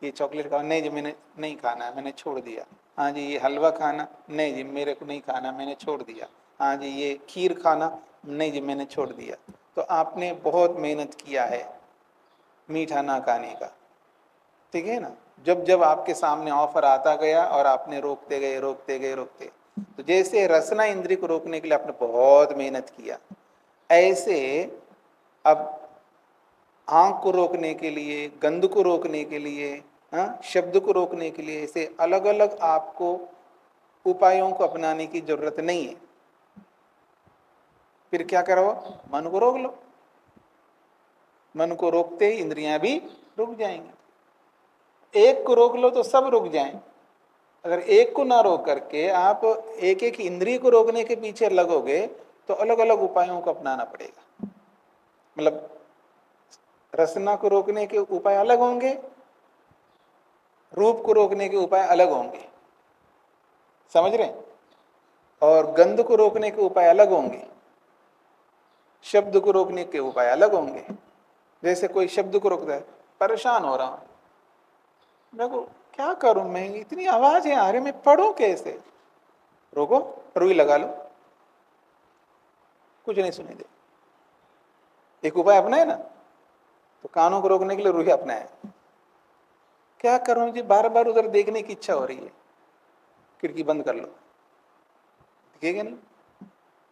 ये चॉकलेट खाना, नहीं जी मैंने नहीं खाना, मैंने छोड़ दिया। हाँ जी ये हलवा खाना, नहीं जी मेरे को नहीं खाना, मैंने छोड़ दिया। हाँ जी ये खीर खाना, नहीं जी मैंने छोड़ दिया। तो आपने बहुत मेहनत किया है मीठा ना खाने का, ठीक है ना? जब जब आपके सामने ऑफर आता गया और आपने रोकते गए रोकते गए रोकते, तो जैसे रसना इंद्रिय को रोकने के लिए आपने बहुत मेहनत किया, ऐसे अब आँख को रोकने के लिए, गंध को रोकने के लिए, शब्द को रोकने के लिए, ऐसे अलग अलग आपको उपायों को अपनाने की जरूरत नहीं है। फिर क्या करो? मन को रोक लो। मन को रोकते ही इंद्रियां भी रुक जाएंगी। एक को रोक लो तो सब रुक जाएं। अगर एक को ना रोक करके आप एक एक इंद्रिय को रोकने के पीछे लगोगे तो अलग अलग उपायों को अपनाना पड़ेगा। मतलब रसना को रोकने के उपाय अलग होंगे, रूप को रोकने के उपाय अलग होंगे, समझ रहे हैं? और गंध को रोकने के उपाय अलग होंगे, शब्द को रोकने के उपाय अलग होंगे। जैसे कोई शब्द को रोकता है, परेशान हो रहा हूं, देखो क्या करूं मैं, इतनी आवाजें आ रही, मैं पढ़ूं कैसे? रोको, रुई लगा लो, कुछ नहीं सुने दे। एक उपाय अपना है ना, तो कानों को रोकने के लिए रुई अपना है। क्या करूं जी, बार बार उधर देखने की इच्छा हो रही है, खिड़की बंद कर लो, दिखेगा नहीं।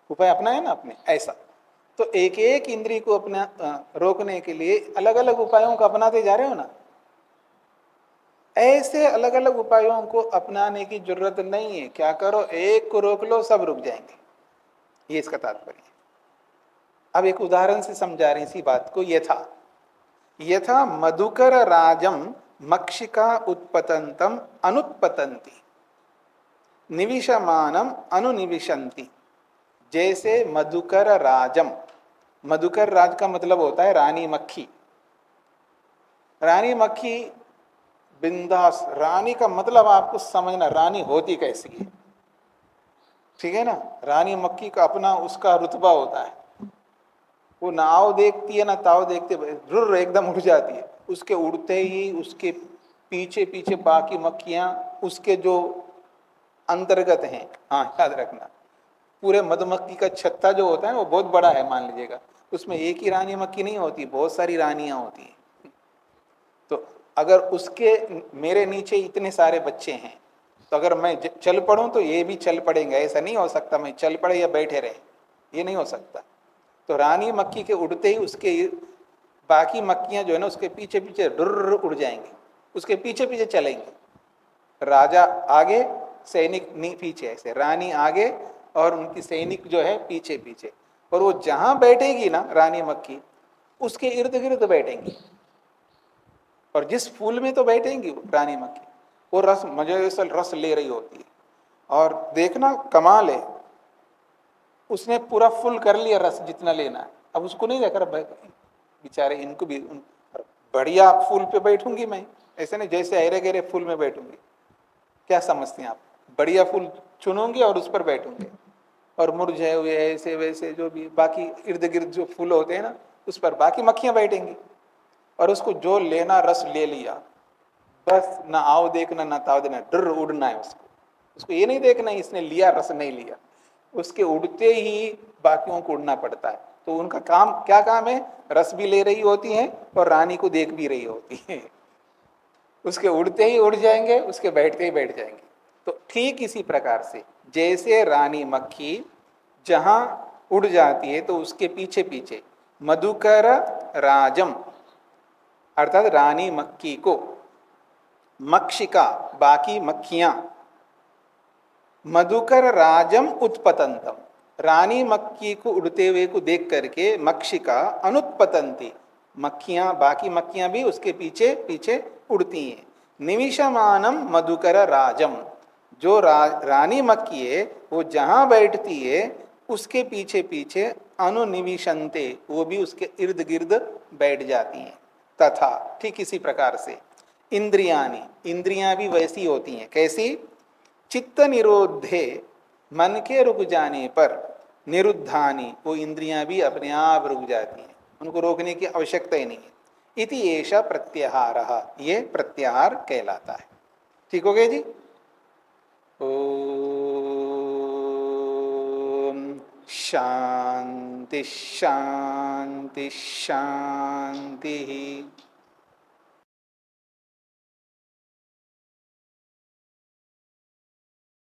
उपाय अपना है ना अपने, ऐसा। तो एक एक इंद्री को अपना रोकने के लिए अलग अलग उपायों को अपनाते जा रहे हो ना, ऐसे अलग अलग उपायों को अपनाने की जरूरत नहीं है। क्या करो, एक को रोक लो, सब रुक जाएंगे, ये इसका तात्पर्य है। अब एक उदाहरण से समझा रहे इसी बात को। यथा मधुकर राजम मक्षिका उत्पतंतम अनुत्पतंती निविशमानम अनुनिविशंति। जैसे मधुकर राजम, मधुकर राज का मतलब होता है रानी मक्खी। रानी मक्खी बिंदास, रानी का मतलब आपको समझना, रानी होती कैसी है, ठीक है ना। रानी मक्खी का अपना उसका रुतबा होता है। वो नाव देखती है ना, ताव देखते रुर एकदम उड़ जाती है, उसके उड़ते ही उसके पीछे पीछे बाकी मक्खियां उसके जो अंतर्गत हैं। हाँ याद रखना, पूरे मधुमक्खी का छत्ता जो होता है वो बहुत बड़ा है, मान लीजिएगा। उसमें एक ही रानी मक्खी नहीं होती, बहुत सारी रानियां होती हैं। तो अगर उसके मेरे नीचे इतने सारे बच्चे हैं, तो अगर मैं चल पड़ूं तो ये भी चल पड़ेंगे, ऐसा नहीं हो सकता मैं चल पड़े या बैठे रहे, ये नहीं हो सकता। तो रानी मक्खी के उड़ते ही उसके बाकी मक्खियां जो है ना उसके पीछे पीछे डुर्र उड़ जाएंगी, उसके पीछे पीछे चलेंगे। राजा आगे, सैनिक पीछे, ऐसे रानी आगे और उनकी सैनिक जो है पीछे पीछे। और वो जहां बैठेगी ना रानी मक्खी, उसके इर्द गिर्द बैठेंगी। और जिस फूल में तो बैठेंगी रानी मक्खी, वो रस मजे से रस ले रही होती है। और देखना कमाल है, उसने पूरा फुल कर लिया रस जितना लेना है। अब उसको नहीं देखा बेचारे, इनको भी बढ़िया फूल पे बैठूंगी मैं, ऐसे नहीं जैसे अहरे गहरे फूल में बैठूंगी। क्या समझते हैं आप? बढ़िया फूल चुनूंगी और उस पर बैठूंगी, और मुरझाए हुए ऐसे वैसे जो भी बाकी इर्द गिर्द जो फूल होते हैं ना, उस पर बाकी मक्खियां बैठेंगी। और उसको जो लेना रस ले लिया, बस ना आओ देखना ना ताव देना, डर उड़ना है उसको। उसको ये नहीं देखना इसने लिया रस नहीं लिया, उसके उड़ते ही बाकियों को उड़ना पड़ता है। तो उनका काम क्या काम है? रस भी ले रही होती है और रानी को देख भी रही होती है। उसके उड़ते ही उड़ जाएंगे, उसके बैठते ही बैठ जाएंगे। तो ठीक इसी प्रकार से जैसे रानी मक्खी जहां उड़ जाती है तो उसके पीछे पीछे मधुकर राजम अर्थात रानी मक्खी को, मक्षिका बाकी मक्खियां, मधुकर राजम उत्पतंतम रानी मक्खी को उड़ते हुए को देख करके मक्षिका अनुत्पतंती मक्खियां बाकी मक्खियां भी उसके पीछे पीछे उड़ती हैं। निविशमानम मधुकर राजम जो रानी मक्खी है वो जहां बैठती है उसके पीछे पीछे अनुनिविशंते वो भी उसके इर्द गिर्द बैठ जाती हैं। तथा ठीक इसी प्रकार से इंद्रियानी इंद्रियां भी वैसी होती हैं। कैसी? चित्त निरोधे मन के रुक जाने पर निरुद्धानी वो इंद्रियां भी अपने आप रुक जाती हैं, उनको रोकने की आवश्यकता ही नहीं है। इति एषा प्रत्याहार, ये प्रत्याहार कहलाता है। ठीक हो गया जी। ओम शांति शांति शांति।